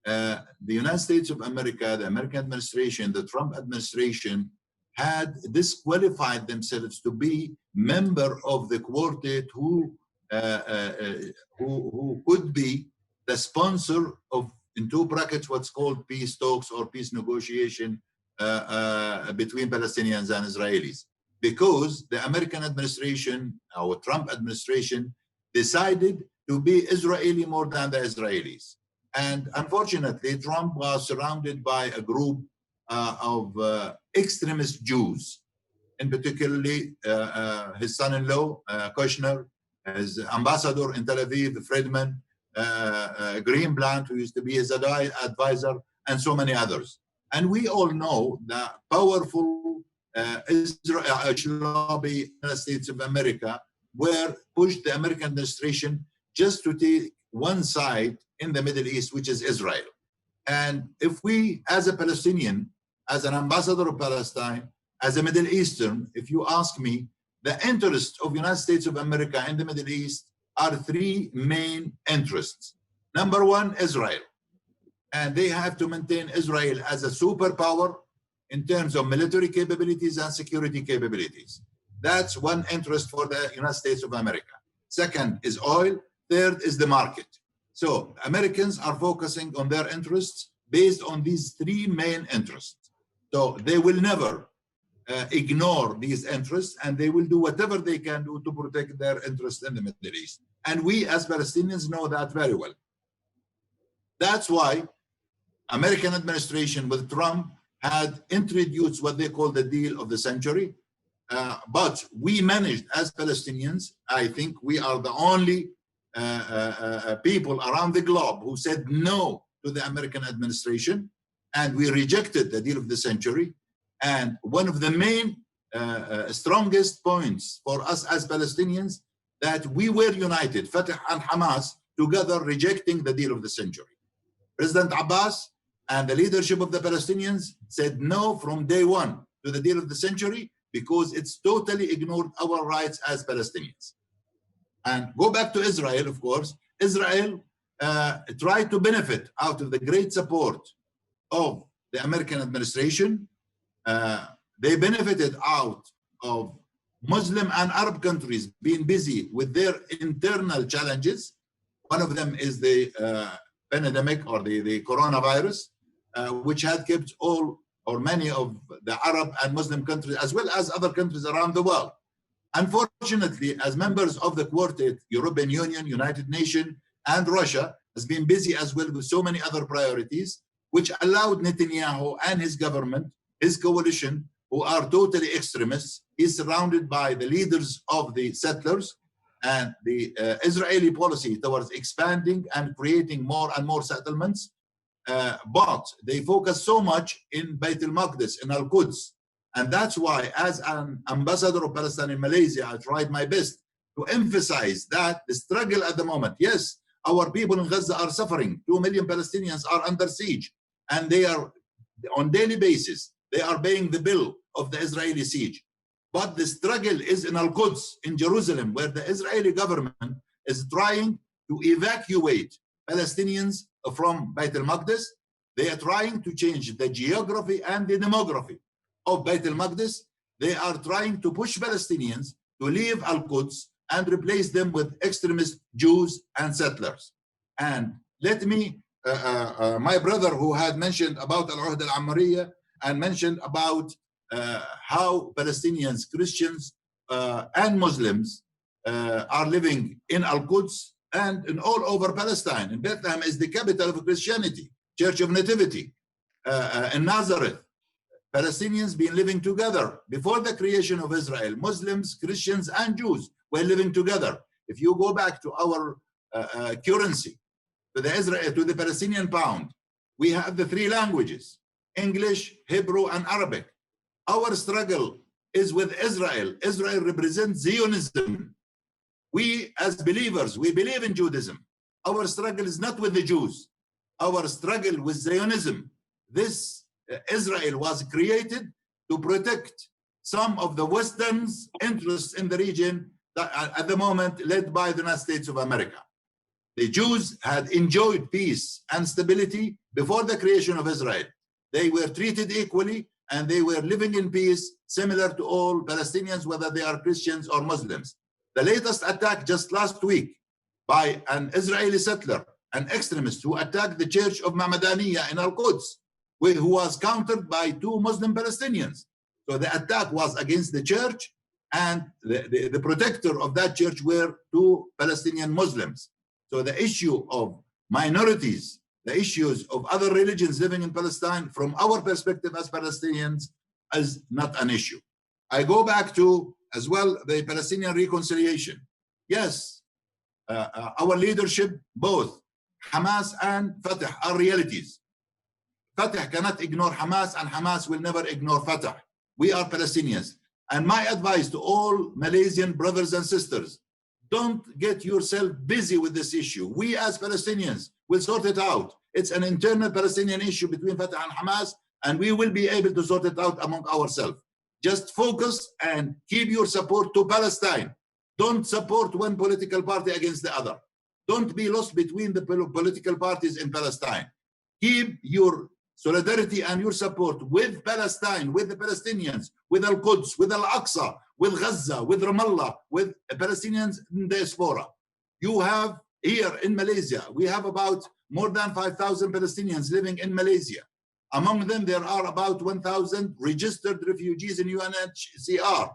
The United States of America, the American administration, the Trump administration had disqualified themselves to be member of the quartet who could be the sponsor of in two brackets what's called peace talks or peace negotiation between Palestinians and Israelis, because the American administration, our Trump administration, decided to be Israeli more than the Israelis. And unfortunately, Trump was surrounded by a group of extremist Jews, in particularly his son-in-law, Kushner, his ambassador in Tel Aviv, Friedman, Greenblatt, who used to be his advisor, and so many others. And we all know that powerful Israel lobby, United States of America, were pushed the American administration just to take one side in the Middle East, which is Israel. And if we, as a Palestinian, as an ambassador of Palestine, as a Middle Eastern, if you ask me, the interests of the United States of America in the Middle East are three main interests. Number one, Israel. And they have to maintain Israel as a superpower in terms of military capabilities and security capabilities. That's one interest for the United States of America. Second is oil. Third is the market. So Americans are focusing on their interests based on these three main interests. So they will never ignore these interests, and they will do whatever they can do to protect their interests in the Middle East. And we as Palestinians know that very well. That's why American administration with Trump had introduced what they call the deal of the century. But we managed as Palestinians, I think we are the only people around the globe who said no to the American administration, and we rejected the deal of the century. And one of the main strongest points for us as Palestinians, that we were united, Fatah and Hamas, together rejecting the deal of the century. President Abbas and the leadership of the Palestinians said no from day one to the deal of the century because it's totally ignored our rights as Palestinians. And go back to Israel, of course. Israel tried to benefit out of the great support of the American administration. They benefited out of Muslim and Arab countries being busy with their internal challenges. One of them is the pandemic or the coronavirus, which had kept all or many of the Arab and Muslim countries, as well as other countries around the world. Unfortunately, as members of the Quartet, European Union, United Nations, and Russia has been busy as well with so many other priorities, which allowed Netanyahu and his government, his coalition, who are totally extremists, is surrounded by the leaders of the settlers, and the Israeli policy towards expanding and creating more and more settlements. But they focus so much in Beit al-Maqdis, in Al-Quds. And that's why, as an ambassador of Palestine in Malaysia, I tried my best to emphasize that the struggle at the moment, yes, our people in Gaza are suffering. 2 million Palestinians are under siege, and they are, on daily basis, they are paying the bill of the Israeli siege. But the struggle is in Al-Quds, in Jerusalem, where the Israeli government is trying to evacuate Palestinians from Beit al-Maqdis. They are trying to change the geography and the demography of Beit al-Maqdis. They are trying to push Palestinians to leave Al-Quds and replace them with extremist Jews and settlers. And let me, my brother who had mentioned about Al-Uhd al-Ammariya and mentioned about how Palestinians, Christians, and Muslims are living in Al-Quds and in all over Palestine. And Bethlehem is the capital of Christianity, Church of Nativity. In Nazareth, Palestinians been living together. Before the creation of Israel, Muslims, Christians, and Jews were living together. If you go back to our currency, to the Palestinian pound, we have the three languages, English, Hebrew, and Arabic. Our struggle is with Israel. Israel represents Zionism. We as believers, we believe in Judaism. Our struggle is not with the Jews. Our struggle with Zionism. This Israel was created to protect some of the Western's interests in the region that at the moment led by the United States of America. The Jews had enjoyed peace and stability before the creation of Israel. They were treated equally and they were living in peace, similar to all Palestinians, whether they are Christians or Muslims. The latest attack just last week by an Israeli settler an extremist who attacked the church of Mahmadaniya in Al-Quds, who was countered by 2 Muslim Palestinians. So the attack was against the church, and the protector of that church were 2 Palestinian Muslims. So the issue of minorities, the issues of other religions living in Palestine, from our perspective as Palestinians, is not an issue. I go back to, as well, the Palestinian reconciliation. Yes, our leadership, both Hamas and Fatah, are realities. Fatah cannot ignore Hamas, and Hamas will never ignore Fatah. We are Palestinians. And my advice to all Malaysian brothers and sisters, don't get yourself busy with this issue. We as Palestinians will sort it out. It's an internal Palestinian issue between Fatah and Hamas, and we will be able to sort it out among ourselves. Just focus and keep your support to Palestine. Don't support one political party against the other. Don't be lost between the political parties in Palestine. Keep your solidarity and your support with Palestine, with the Palestinians, with Al-Quds, with Al-Aqsa, with Gaza, with Ramallah, with Palestinians in diaspora. You have here in Malaysia, we have about more than 5,000 Palestinians living in Malaysia. Among them, there are about 1,000 registered refugees in UNHCR.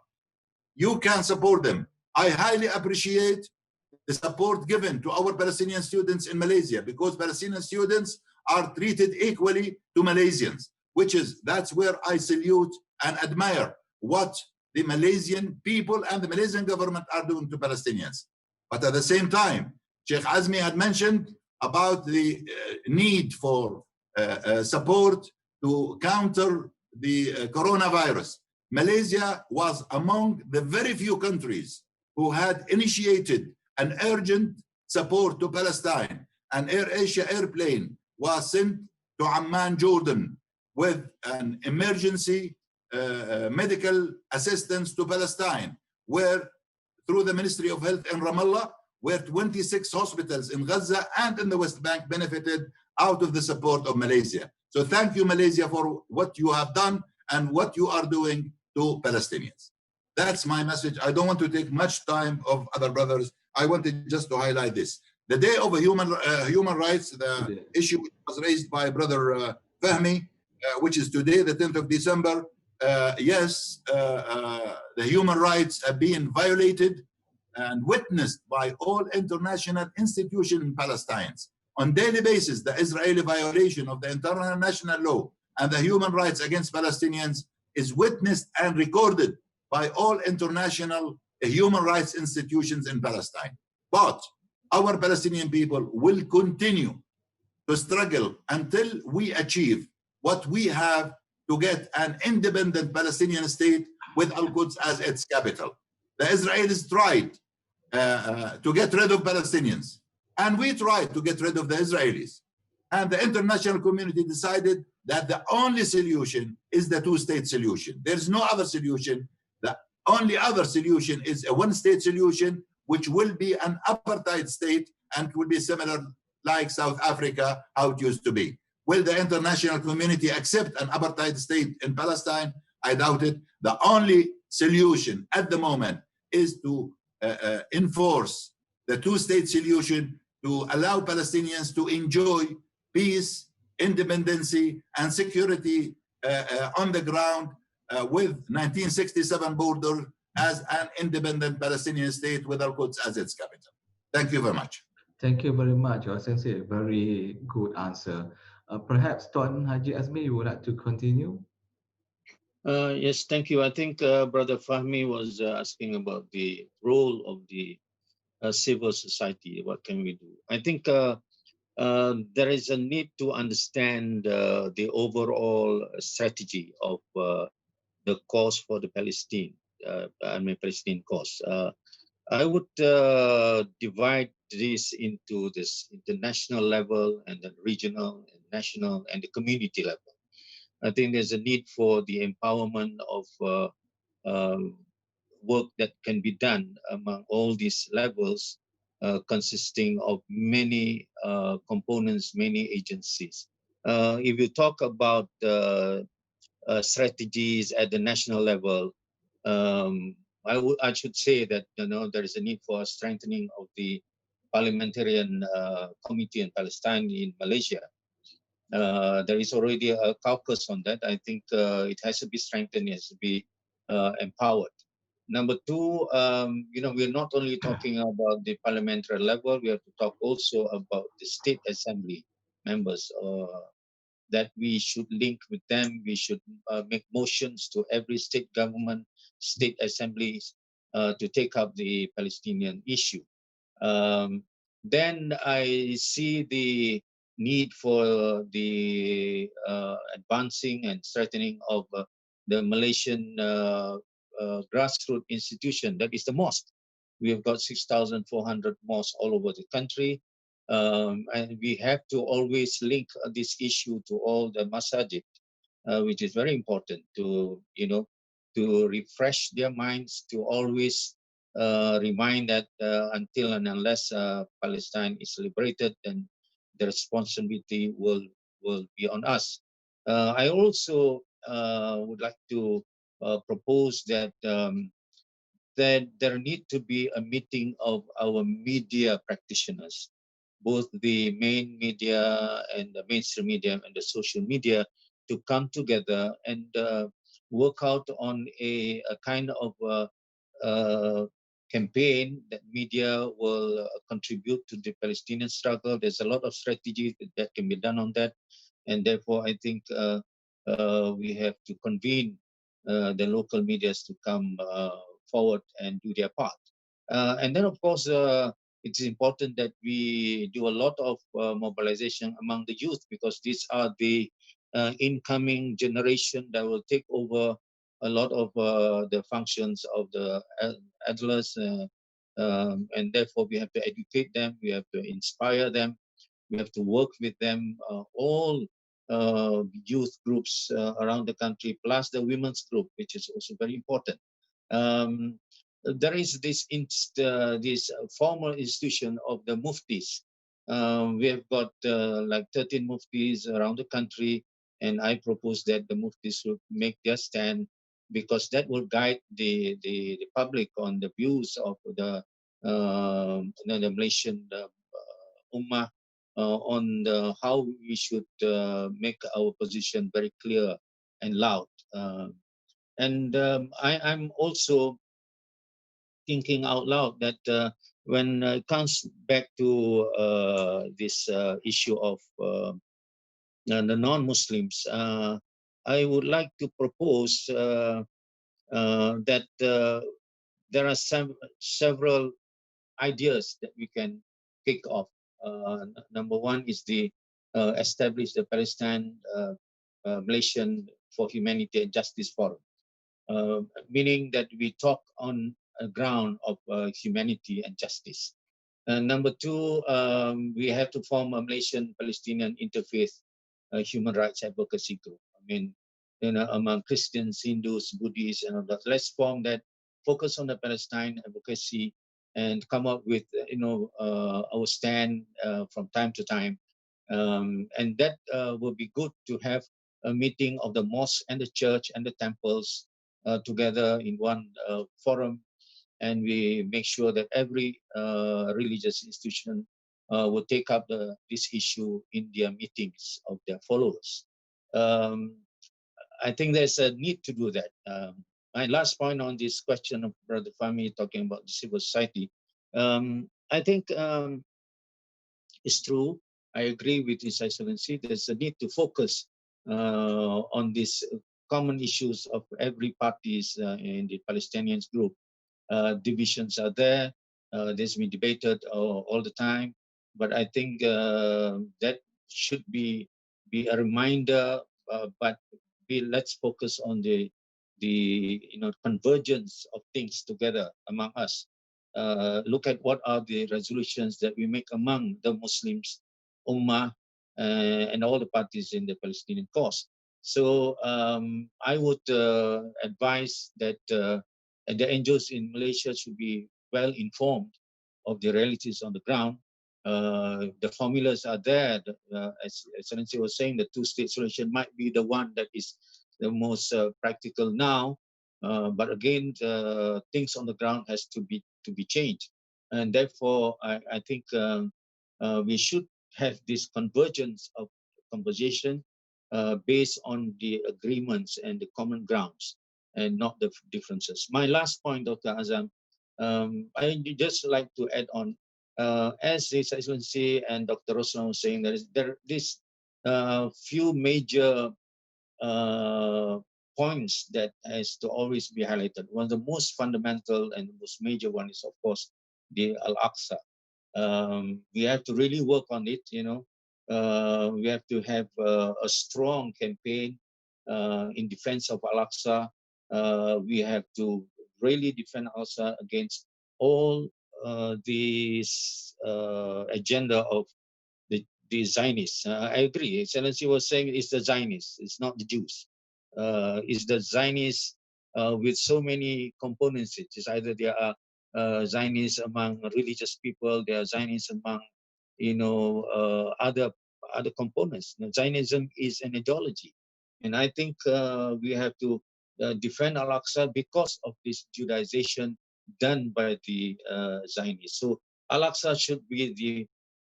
You can support them. I highly appreciate the support given to our Palestinian students in Malaysia, because Palestinian students are treated equally to Malaysians, that's where I salute and admire what the Malaysian people and the Malaysian government are doing to Palestinians. But at the same time, Sheikh Azmi had mentioned about the need for support to counter the coronavirus. Malaysia was among the very few countries who had initiated an urgent support to Palestine. An AirAsia airplane was sent to Amman, Jordan, with an emergency medical assistance to Palestine, where through the Ministry of Health in Ramallah, where 26 hospitals in Gaza and in the West Bank benefited out of the support of Malaysia. So thank you, Malaysia, for what you have done and what you are doing to Palestinians. That's my message. I don't want to take much time of other brothers. I wanted just to highlight this. The Day of Human Rights, the issue was raised by Brother Fahmy, which is today, the 10th of December. Yes, the human rights are being violated and witnessed by all international institutions in Palestine. On daily basis, the Israeli violation of the international law and the human rights against Palestinians is witnessed and recorded by all international human rights institutions in Palestine. But our Palestinian people will continue to struggle until we achieve what we have to get an independent Palestinian state with Al-Quds as its capital. The Israelis tried to get rid of Palestinians, and we tried to get rid of the Israelis. And the international community decided that the only solution is the two-state solution. There's no other solution. The only other solution is a one-state solution, which will be an apartheid state and will be similar like South Africa, how it used to be. Will the international community accept an apartheid state in Palestine? I doubt it. The only solution at the moment is to enforce the two-state solution to allow Palestinians to enjoy peace, independency, and security on the ground with 1967 border as an independent Palestinian state with Al-Quds as its capital. Thank you very much. Thank you very much, Your Excellency. Very good answer. Perhaps Tuan Haji Azmi, you would like to continue? Yes, thank you. I think Brother Fahmy was asking about the role of the civil society. What can we do? I think there is a need to understand the overall strategy of the cause for the Palestinian cause. I would divide this into this international level and the regional and national and the community level. I think there's a need for the empowerment of work that can be done among all these levels, consisting of many components, many agencies. If you talk about strategies at the national level, I should say that there is a need for a strengthening of the parliamentarian committee in Palestine in Malaysia. There is already a caucus on that. I think it has to be strengthened, it has to be empowered. Number two, we're not only talking about the parliamentary level, we have to talk also about the state assembly members, that we should link with them. We should make motions to every state government, state assemblies to take up the Palestinian issue. Then I see the need for the advancing and strengthening of the Malaysian grassroots institution, that is the mosque. We have got 6,400 mosques all over the country. And we have to always link this issue to all the masajid, which is very important to, to refresh their minds, to always remind that until and unless Palestine is liberated, then the responsibility will be on us. I also would like to propose that that there need to be a meeting of our media practitioners, both the main media and the mainstream media and the social media, to come together and work out on a kind of campaign that media will contribute to the Palestinian struggle. There's a lot of strategy that can be done on that, and therefore I think we have to convene the local medias to come forward and do their part. And then, of course, it's important that we do a lot of mobilization among the youth, because these are the incoming generation that will take over a lot of the functions of the adults, and therefore we have to educate them, we have to inspire them, we have to work with them, all youth groups around the country, plus the women's group, which is also very important. There is this formal institution of the muftis. We have got like 13 muftis around the country, and I propose that the muftis should make their stand, because that will guide the public on the views of the Malaysian Ummah on how we should make our position very clear and loud. And I'm also thinking out loud that when it comes back to this issue of the non-Muslims, I would like to propose that there are several ideas that we can kick off. Number one is the establish the Palestine Malaysian for Humanity and Justice Forum, meaning that we talk on a ground of humanity and justice. Number two, we have to form a Malaysian Palestinian interfaith human rights advocacy group. I mean, among Christians, Hindus, Buddhists, and all that. Let's form that, focus on the Palestine advocacy, and come up with our stand from time to time. And that will be good to have a meeting of the mosque and the church and the temples together in one forum, and we make sure that every religious institution will take up this issue in their meetings of their followers. I think there's a need to do that. My last point on this question of Brother Fahmi talking about the civil society, I think it's true. I agree with His Excellency. There's a need to focus on these common issues of every parties in the Palestinians group. Divisions are there. There's been debated all the time, but I think that should be a reminder. But let's focus on the convergence of things together among us. Look at what are the resolutions that we make among the Muslims, Ummah, and all the parties in the Palestinian cause. So I would advise that the NGOs in Malaysia should be well informed of the realities on the ground. The formulas are there. As Excellency was saying, the two-state solution might be the one that is the most practical now. But again, things on the ground has to be changed. And therefore, I think we should have this convergence of conversation based on the agreements and the common grounds and not the differences. My last point, Dr. Azam, I just like to add on, as His Excellency and Dr. Roslan was saying, there is few major points that has to always be highlighted. One of the most fundamental and most major one is, of course, the Al-Aqsa. We have to really work on it, you know. We have to have a strong campaign in defense of Al-Aqsa. We have to really defend Al-Aqsa against all this agenda of the Zionists. I agree. Excellency was saying it's the Zionists, it's not the Jews. It's the Zionists with so many components. It's either they are Zionists among religious people, they are Zionists among, you know, other components. You know, Zionism is an ideology, and I think we have to defend Al-Aqsa because of this Judaization done by the Zionists. So Al-Aqsa should be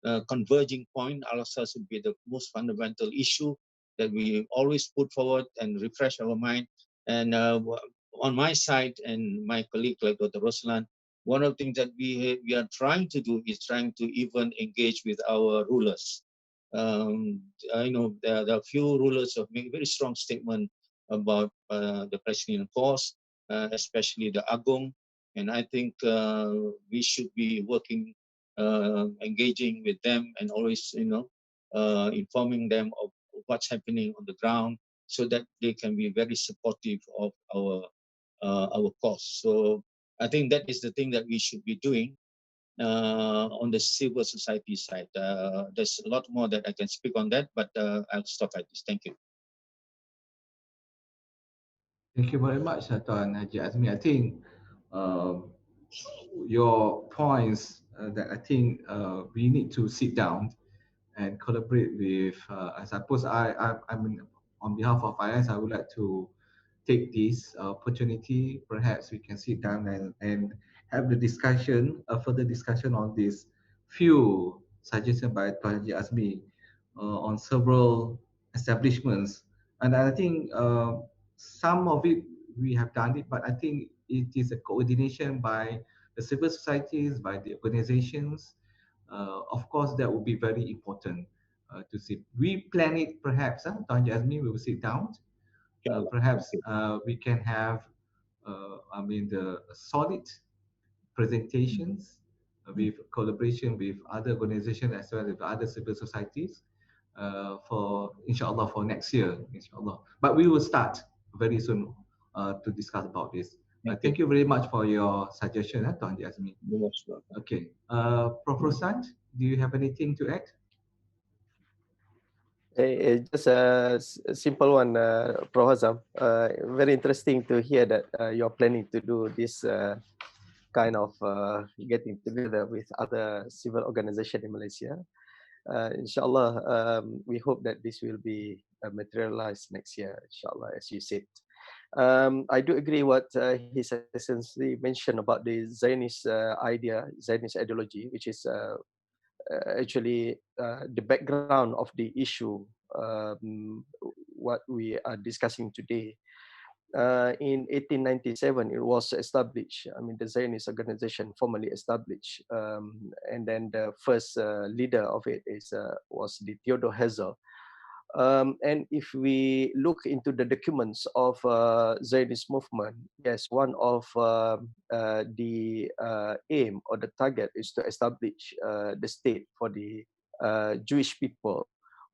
the converging point. Al-Aqsa should be the most fundamental issue that we always put forward and refresh our mind. And on my side and my colleague like Dr. Roslan, one of the things that we are trying to do is trying to even engage with our rulers. I know there are a few rulers who have made a very strong statement about the Palestinian cause, especially the Agong. And I think we should be working, engaging with them and always, you know, informing them of what's happening on the ground so that they can be very supportive of our cause. So I think that is the thing that we should be doing on the civil society side. There's a lot more that I can speak on that, but I'll stop at this. Thank you. Thank you very much, Tuan Haji Azmi. I think um, your points that I think we need to sit down and collaborate with. I suppose I mean, on behalf of IAIS, I would like to take this opportunity. Perhaps we can sit down and have the discussion, a further discussion on this few suggestions by Tuan Haji Azmi on several establishments. And I think some of it we have done it, but I think it is a coordination by the civil societies, by the organizations. Of course, that would be very important to see. We plan it perhaps, Tuan Haji Azmi, we will sit down. Perhaps we can have, I mean, the solid presentations with collaboration with other organizations as well as with other civil societies for inshallah for next year, inshallah. But we will start very soon to discuss about this. Thank you very much for your suggestion, Tuan Haji Azmi. Okay, Prof. Roslan, do you have anything to add? Just a simple one, Prof. Azam. Very interesting to hear that you're planning to do this kind of getting together with other civil organizations in Malaysia. Inshallah, we hope that this will be materialized next year, inshallah, as you said. I do agree what His Excellency mentioned about the Zionist idea, Zionist ideology, which is actually the background of the issue, what we are discussing today. In 1897, it was established. I mean, the Zionist organization formally established, and then the first leader of it was the Theodor Herzl. And if we look into the documents of Zionist movement, yes, one of the aim or the target is to establish the state for the Jewish people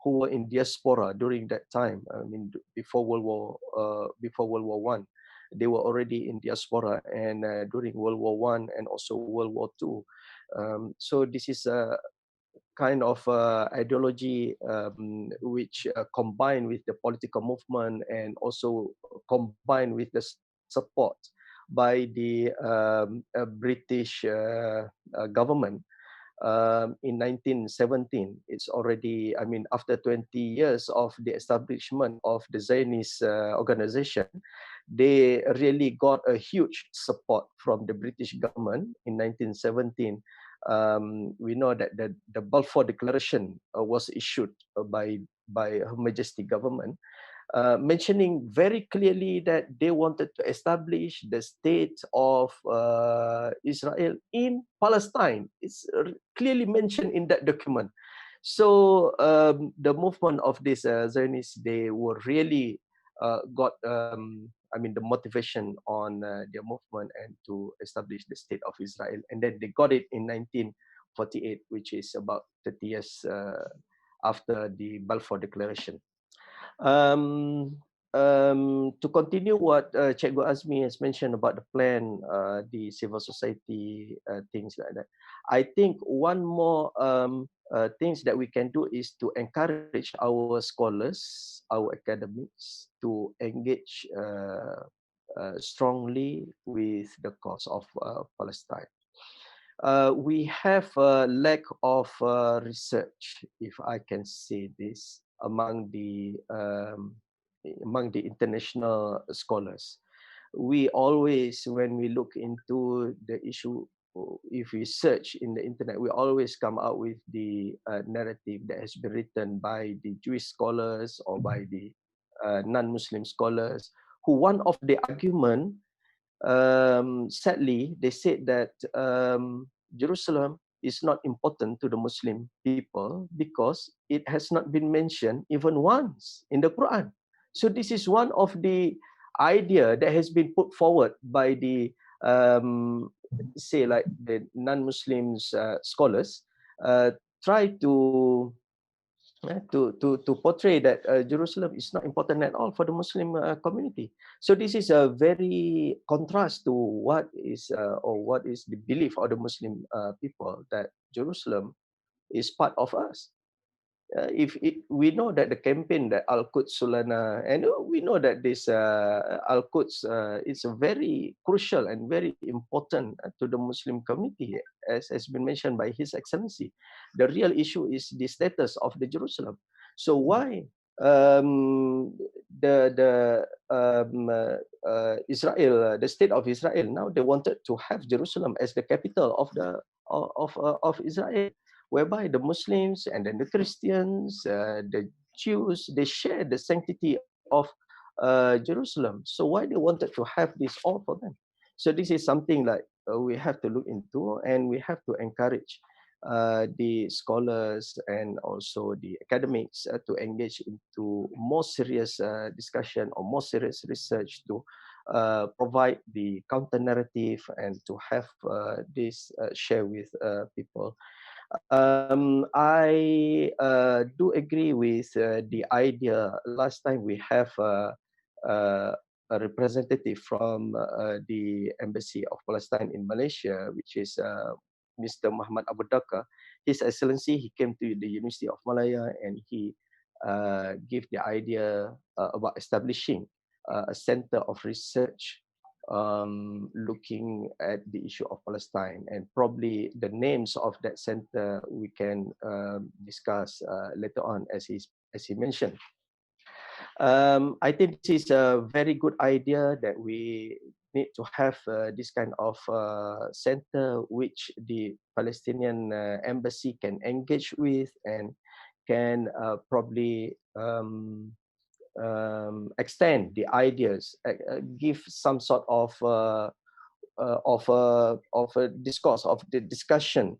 who were in diaspora during that time. I mean, before World War One, they were already in diaspora, and during World War One and also World War Two. So this is a kind of ideology which combined with the political movement and also combined with the support by the British government. In 1917, it's already, I mean, after 20 years of the establishment of the Zionist organization, they really got a huge support from the British government in 1917 we know that the Balfour Declaration was issued by Her Majesty government, mentioning very clearly that they wanted to establish the state of Israel in Palestine. It's clearly mentioned in that document. So the movement of these Zionists, they were really got, the motivation on their movement and to establish the state of Israel. And then they got it in 1948, which is about 30 years after the Balfour Declaration. To continue what Cikgu Azmi has mentioned about the plan, the civil society, things like that, I think one more things that we can do is to encourage our scholars, our academics to engage strongly with the cause of Palestine. We have a lack of research, if I can say this, among the international scholars. We always, when we look into the issue, if we search in the internet, we always come out with the narrative that has been written by the Jewish scholars or by the non-Muslim scholars, who one of the argument, sadly, they said that Jerusalem is not important to the Muslim people because it has not been mentioned even once in the Quran. So this is one of the idea that has been put forward by the say like the non-Muslims scholars, try to portray that Jerusalem is not important at all for the Muslim community. So this is a very contrast to what is the belief of the Muslim people, that Jerusalem is part of us. We know that the campaign that Al-Quds Sulana, and we know that this Al-Quds is a very crucial and very important to the Muslim community, as has been mentioned by His Excellency. The real issue is the status of the Jerusalem. So why Israel, the state of Israel, now they wanted to have Jerusalem as the capital of Israel, whereby the Muslims and then the Christians, the Jews, they share the sanctity of Jerusalem. So why they wanted to have this all for them? So this is something like we have to look into, and we have to encourage the scholars and also the academics to engage into more serious discussion or more serious research to provide the counter narrative and to have this share with people. I do agree with the idea. Last time we have a representative from the Embassy of Palestine in Malaysia, which is Mr. Mohamed Abdul. His Excellency, he came to the University of Malaya and he gave the idea about establishing a center of research looking at the issue of Palestine, and probably the names of that center we can discuss later on, as he mentioned. I think this is a very good idea that we need to have this kind of center which the Palestinian embassy can engage with and can probably extend the ideas, give some sort of a discourse, of the discussion,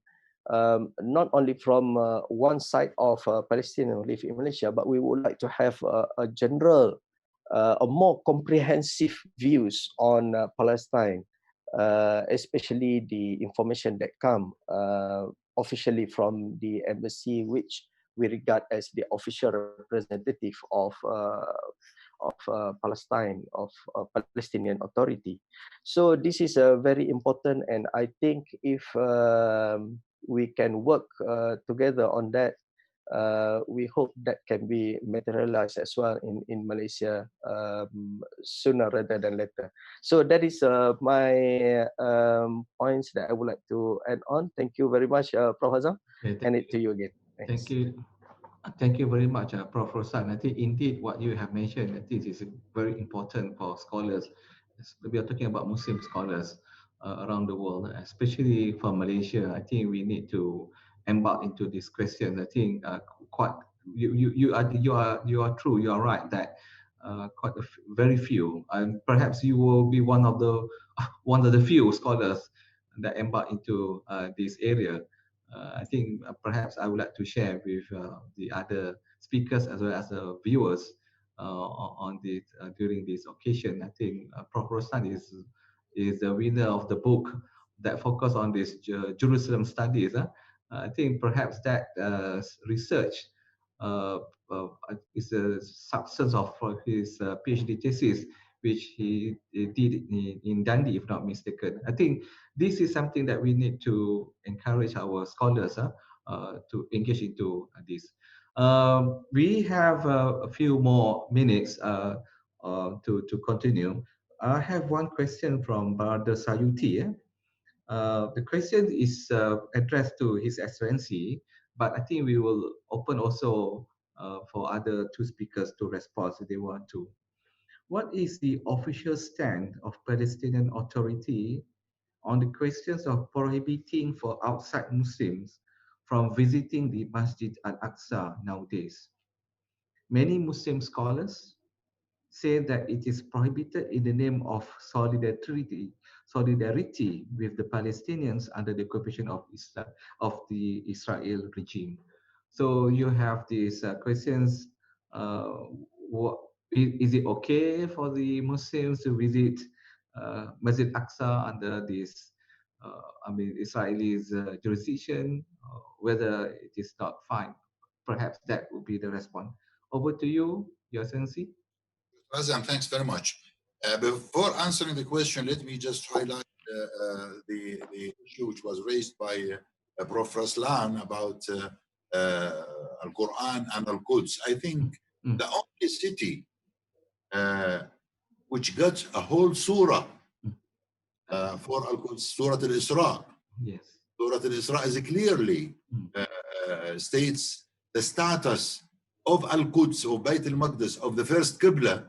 not only from one side of Palestinians who live in Malaysia, but we would like to have a general, a more comprehensive views on Palestine, especially the information that come officially from the embassy, which we regard as the official representative of Palestine, of Palestinian Authority. So this is very important, and I think if we can work together on that, we hope that can be materialized as well in Malaysia sooner rather than later. So that is my points that I would like to add on. Thank you very much, Prof. Azam. Okay, And it to you again. Thanks. Thank you. Thank you very much, Prof. Roslan. I think indeed what you have mentioned, I think is very important for scholars. We are talking about Muslim scholars. around the world, especially for Malaysia. I think we need to embark into this question. I think quite you are true. You are right that quite very few, and perhaps you will be one of the few scholars that embark into this area. I think perhaps I would like to share with the other speakers as well as the viewers on this during this occasion. I think Prof. Roslan is the winner of the book that focus on this Jerusalem studies. I think perhaps that research uh, is a substance of his PhD thesis, which he did in Dundee, if not mistaken. I think this is something that we need to encourage our scholars to engage into this. We have a few more minutes to continue. I have one question from Brother Sayuti. The question is addressed to His Excellency, but I think we will open also for other two speakers to respond if they want to. What is the official stand of Palestinian Authority on the questions of prohibiting for outside Muslims from visiting the Masjid Al-Aqsa nowadays? Many Muslim scholars say that it is prohibited in the name of solidarity with the Palestinians under the occupation of Islam, of the Israel regime. So you have these questions. What, is it okay for the Muslims to visit Masjid Aqsa under this, Israelis jurisdiction? Whether it is not fine? Perhaps that would be the response. Over to you, Your Excellency. Azam, thanks very much. Before answering the question, let me just highlight the issue which was raised by Prof. Roslan about Al-Quran and Al-Quds. I think the only city which got a whole surah for Al-Quds, Surah Al-Isra. Yes. Surah Al-Isra is clearly states the status of Al-Quds, or Bayt al-Maqdis, of the first Qibla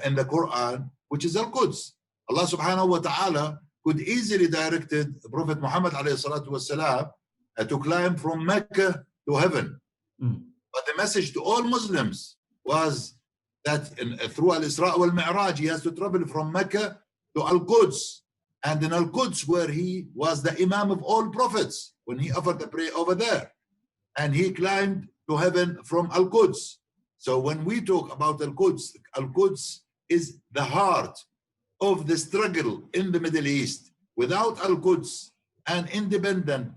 in the Quran, which is Al-Quds. Allah subhanahu wa ta'ala could easily directed Prophet Mohamed alayhi salatu wasalam to climb from Mecca to heaven. But the message to all Muslims was that through Al-Isra wal-Mi'raj, he has to travel from Mecca to Al-Quds. And in Al-Quds, where he was the Imam of all prophets, when he offered the prayer over there. And he climbed to heaven from Al-Quds. So when we talk about Al-Quds, Al-Quds is the heart of the struggle in the Middle East. Without Al-Quds, an independent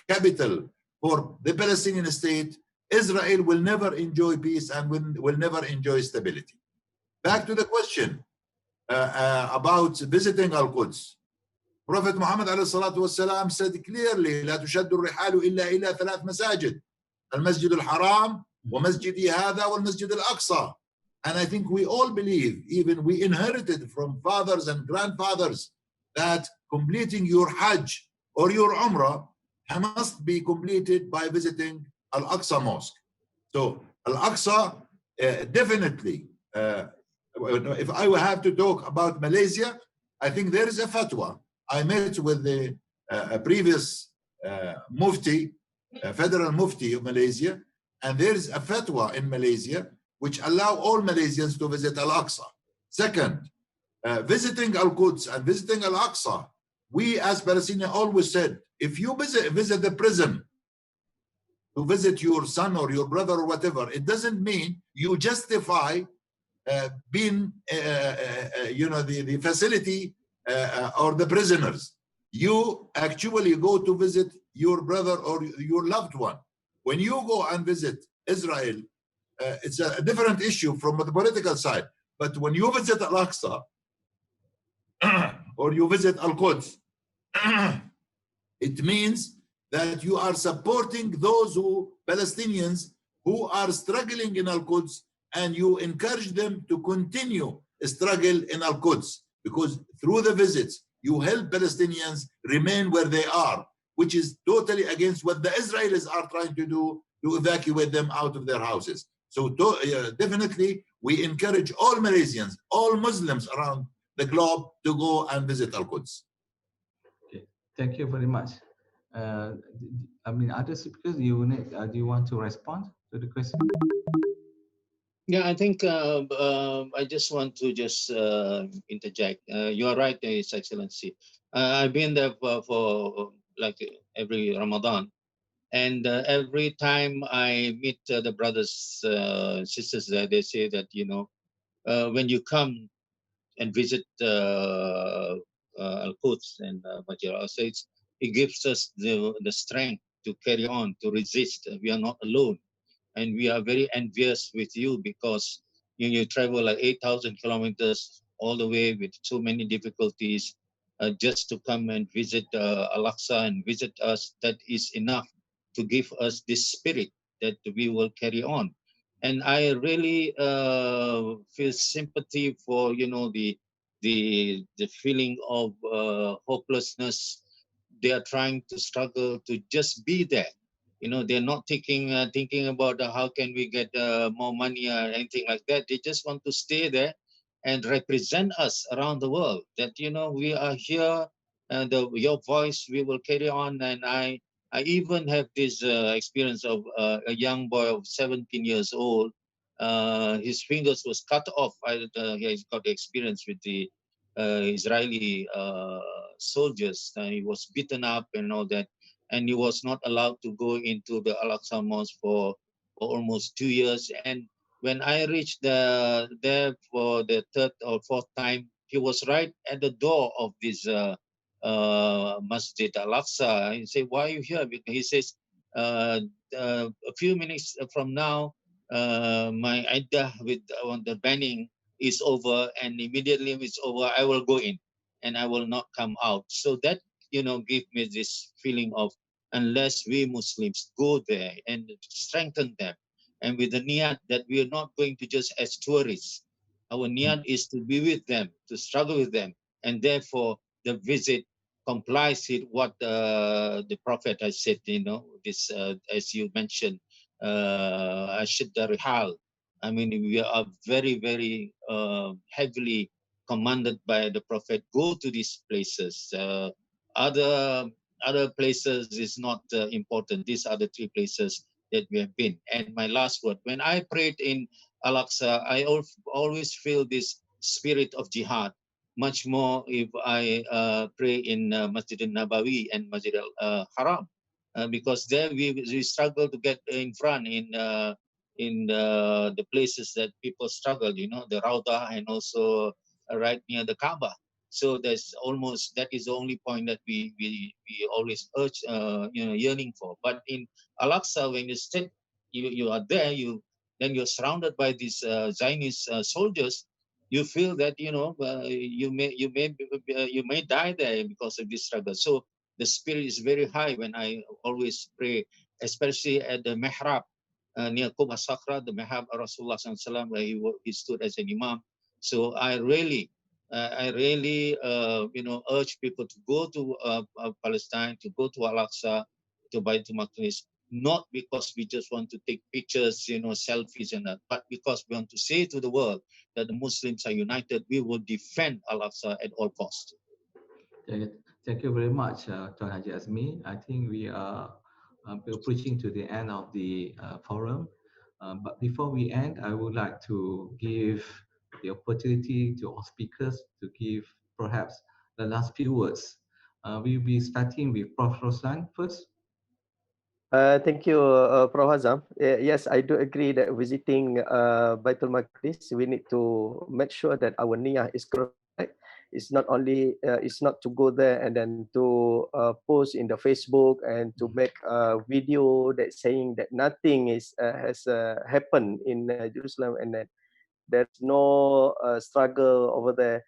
capital for the Palestinian state, Israel will never enjoy peace and will never enjoy stability. Back to the question about visiting Al-Quds. Prophet Muhammad والسلام, said clearly, لا تشد الرحال إلا إلى 3 مساجد, المسجد الحرام ومسجدي هذا والمسجد الأقصى. And I think we all believe, even we inherited from fathers and grandfathers, that completing your Hajj or your Umrah must be completed by visiting Al-Aqsa Mosque. So Al-Aqsa, definitely, if I will have to talk about Malaysia, I think there is a fatwa. I met with the previous Mufti, Federal Mufti of Malaysia, and there is a fatwa in Malaysia which allow all Malaysians to visit Al-Aqsa. Second, visiting Al-Quds and visiting Al-Aqsa, we as Palestinians always said, if you visit the prison to visit your son or your brother or whatever, it doesn't mean you justify being, the facility or the prisoners. You actually go to visit your brother or your loved one. When you go and visit Israel, it's a different issue from the political side. But when you visit Al-Aqsa or you visit Al-Quds, it means that you are supporting those Palestinians who are struggling in Al-Quds, and you encourage them to continue struggle in Al-Quds, because through the visits, you help Palestinians remain where they are, which is totally against what the Israelis are trying to do to evacuate them out of their houses. So definitely, we encourage all Malaysians, all Muslims around the globe to go and visit Al-Quds. Okay, thank you very much. I mean, other speakers, do you want to respond to the question? Yeah, I think I just want to interject. You are right, His Excellency. I've been there for like every Ramadan, and every time I meet the brothers, sisters there, they say that when you come and visit Al-Quds and Masjid al-Aqsa, it gives us the strength to carry on, to resist. We are not alone, and we are very envious with you because you travel like 8,000 kilometers all the way with so many difficulties just to come and visit Al-Aqsa and visit us. That is enough to give us this spirit that we will carry on. And I really feel sympathy for the feeling of hopelessness. They are trying to struggle to just be there. They're not thinking about how can we get more money or anything like that. They just want to stay there and represent us around the world. That we are here, and your voice we will carry on. And I even have this experience of a young boy of 17 years old. His fingers was cut off. He's got the experience with the Israeli soldiers. He was beaten up and all that, and he was not allowed to go into the Al-Aqsa Mosque for almost 2 years. And when I reached there for the third or fourth time, he was right at the door of this Masjid Al-Aqsa. I say, why are you here? Because he says, a few minutes from now, my iddah with the banning is over, and immediately it's over, I will go in and I will not come out. So that give me this feeling of, unless we Muslims go there and strengthen them, and with the niyat that we are not going to just as tourists, our niyat is to be with them, to struggle with them, and therefore the visit complies with what the Prophet has said. This as you mentioned, Ashidda Rihal. I mean, we are very, very heavily commanded by the Prophet, go to these places. Other places is not important. These are the three places that we have been. And my last word, when I prayed in Al-Aqsa, I always feel this spirit of jihad, much more if I pray in Masjid al-Nabawi and Masjid al-Haram, because there we struggle to get in front in the places that people struggle, the Raudah, and also right near the Kaaba. So that is the only point that we always urge, yearning for. But in Al-Aqsa, when you are there, then you're surrounded by these Zionist soldiers. You feel that you may die there because of this struggle. So the spirit is very high when I always pray, especially at the mihrab near Quba Sakra, the mihrab of Rasulullah SAW, where he stood as an imam. So I really urge people to go to Palestine, to go to Al-Aqsa, to Baitul Maqdis, not because we just want to take pictures, selfies and that, but because we want to say to the world that the Muslims are united. We will defend Al-Aqsa at all costs. Thank you very much, Tuan Haji Azmi. I think we are approaching to the end of the forum. But before we end, I would like to give the opportunity to all speakers to give perhaps the last few words. We'll be starting with Prof. Roslan first. Thank you, Prof. Azam. Yes, I do agree that visiting Baitul Maqdis, we need to make sure that our niyyah is correct. It's not only it's not to go there and then to post in the Facebook and to make a video that saying that nothing has happened in Jerusalem and that there's no struggle over there.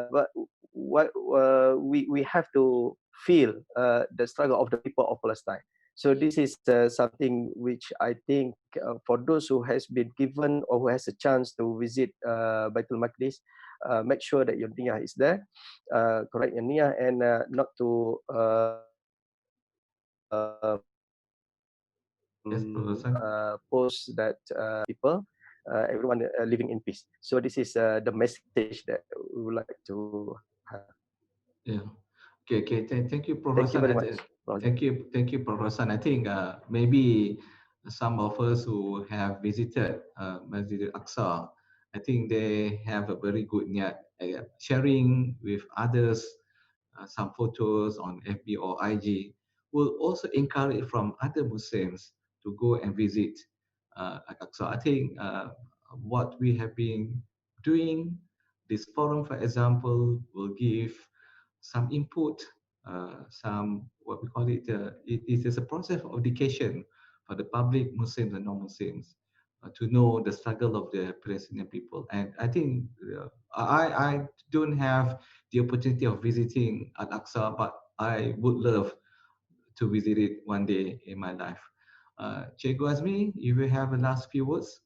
But what we have to feel the struggle of the people of Palestine. So this is something which I think for those who has been given or who has a chance to visit Baitul Maqdis, make sure that your niyyah is there, correct your niyyah, and not to Yes, Professor. post that people. everyone living in peace. So this is the message that we would like to have. Yeah. Okay. Okay. Thank you, Prof. Thank you Roslan. very much. Thank you, Prof. Roslan. I think maybe some of us who have visited Masjid Al-Aqsa, I think they have a very good niat sharing with others some photos on FB or IG will also encourage from other Muslims to go and visit Al-Aqsa. I think what we have been doing, this forum, for example, will give some input, some what we call it. It is a process of education for the public, Muslims and non-Muslims, to know the struggle of the Palestinian people. And I think I don't have the opportunity of visiting Al-Aqsa, but I would love to visit it one day in my life. Cikgu Azmi, you will have the last few words.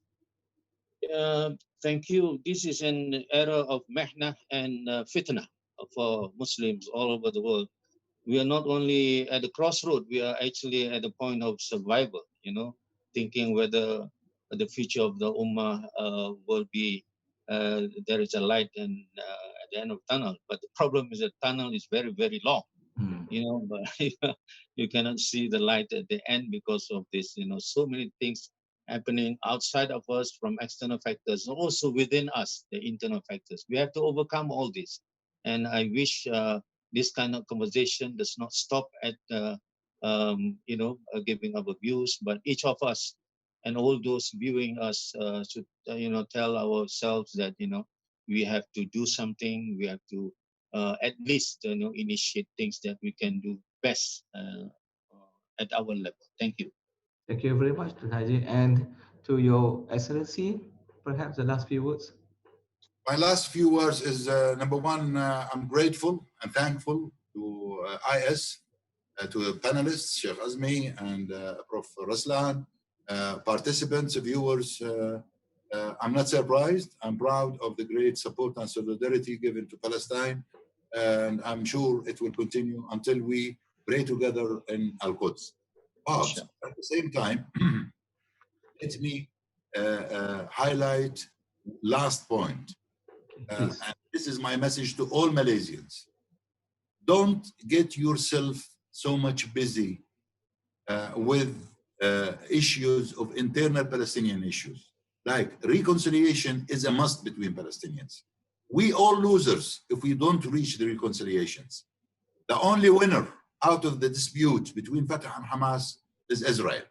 Thank you. This is an era of mehna and fitna for Muslims all over the world. We are not only at the crossroad, we are actually at the point of survival, thinking whether the future of the Ummah will be, there is a light at the end of the tunnel. But the problem is the tunnel is very, very long, but you cannot see the light at the end because of this, so many things happening outside of us from external factors, also within us, the internal factors. We have to overcome all this. And I wish this kind of conversation does not stop at, giving our views, but each of us and all those viewing us should, tell ourselves that, we have to do something. We have to at least, initiate things that we can do best at our level. Thank you. Thank you very much, Tuan Haji. And to Your Excellency, perhaps the last few words. My last few words is number one, I'm grateful and thankful to IAIS, to the panelists, Sheikh Azmi and Prof. Roslan, participants, viewers. I'm not surprised. I'm proud of the great support and solidarity given to Palestine. And I'm sure it will continue until we pray together in Al-Quds. But at the same time, let me highlight last point. And this is my message to all Malaysians. Don't get yourself so much busy with issues of internal Palestinian issues. Like reconciliation is a must between Palestinians. We all losers if we don't reach the reconciliations. The only winner out of the dispute between Fatah and Hamas is Israel.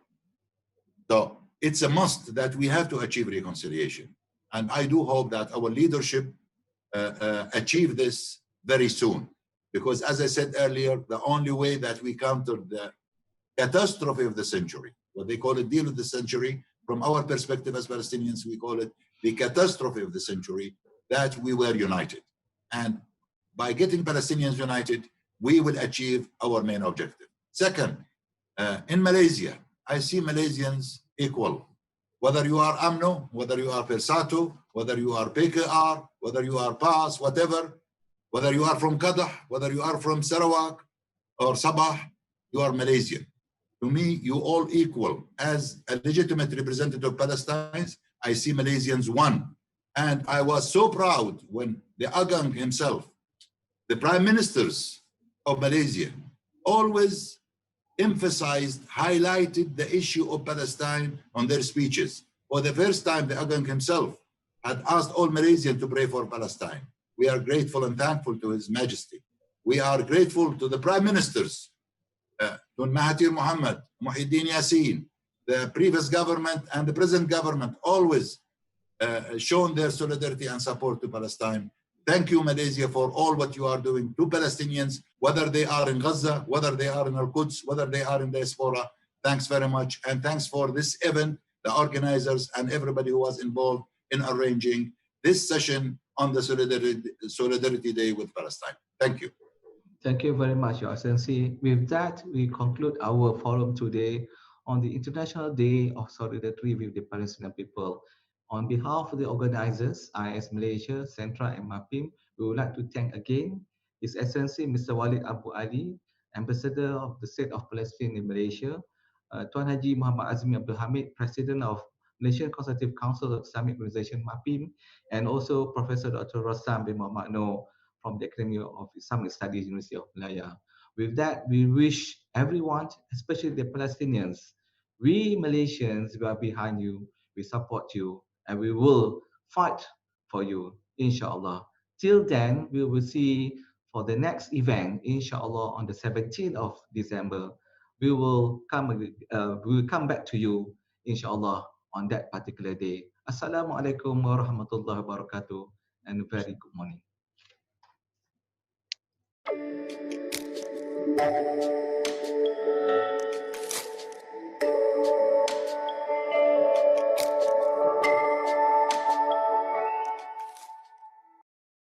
So it's a must that we have to achieve reconciliation. And I do hope that our leadership achieve this very soon. Because as I said earlier, the only way that we counter the catastrophe of the century, what they call it deal of the century, from our perspective as Palestinians, we call it the catastrophe of the century, that we were united. And by getting Palestinians united, we will achieve our main objective. Second, in Malaysia, I see Malaysians equal. Whether you are AMNO, whether you are Persatu, whether you are PKR, whether you are PAS, whatever, whether you are from Qadah, whether you are from Sarawak or Sabah, you are Malaysian. To me, you all equal. As a legitimate representative of Palestine, I see Malaysians one. And I was so proud when the Agang himself, the prime ministers of Malaysia, always emphasized, highlighted the issue of Palestine on their speeches. For the first time, the Agang himself had asked all Malaysians to pray for Palestine. We are grateful and thankful to His Majesty. We are grateful to the prime ministers, Tuan Mahathir Mohamed, Muhyiddin Yassin, the previous government and the present government, always shown their solidarity and support to Palestine. Thank you, Malaysia, for all what you are doing to Palestinians, whether they are in Gaza, whether they are in Al-Quds, whether they are in diaspora. Thanks very much. And thanks for this event, the organizers and everybody who was involved in arranging this session on the Solidarity Day with Palestine. Thank you. Thank you very much, Your Excellency. With that, we conclude our forum today on the International Day of Solidarity with the Palestinian people. On behalf of the organizers, IAIS Malaysia, Centra and MAPIM, we would like to thank again His Excellency Mr. Walid Abu Ali, Ambassador of the State of Palestine in Malaysia, Tuan Haji Muhammad Azmi Abdul Hamid, President of Malaysian Consultative Council of Islamic Organization MAPIM, and also Professor Dr. Roslan bin Mohamed from the Academy of Islamic Studies, University of Malaya. With that, we wish everyone, especially the Palestinians, we Malaysians, we are behind you, we support you, and we will fight for you, inshallah. Till then, we will see for the next event, inshallah, on the 17th of December. We will come back to you, inshallah, on that particular day. Assalamualaikum warahmatullahi wabarakatuh, and a very good morning.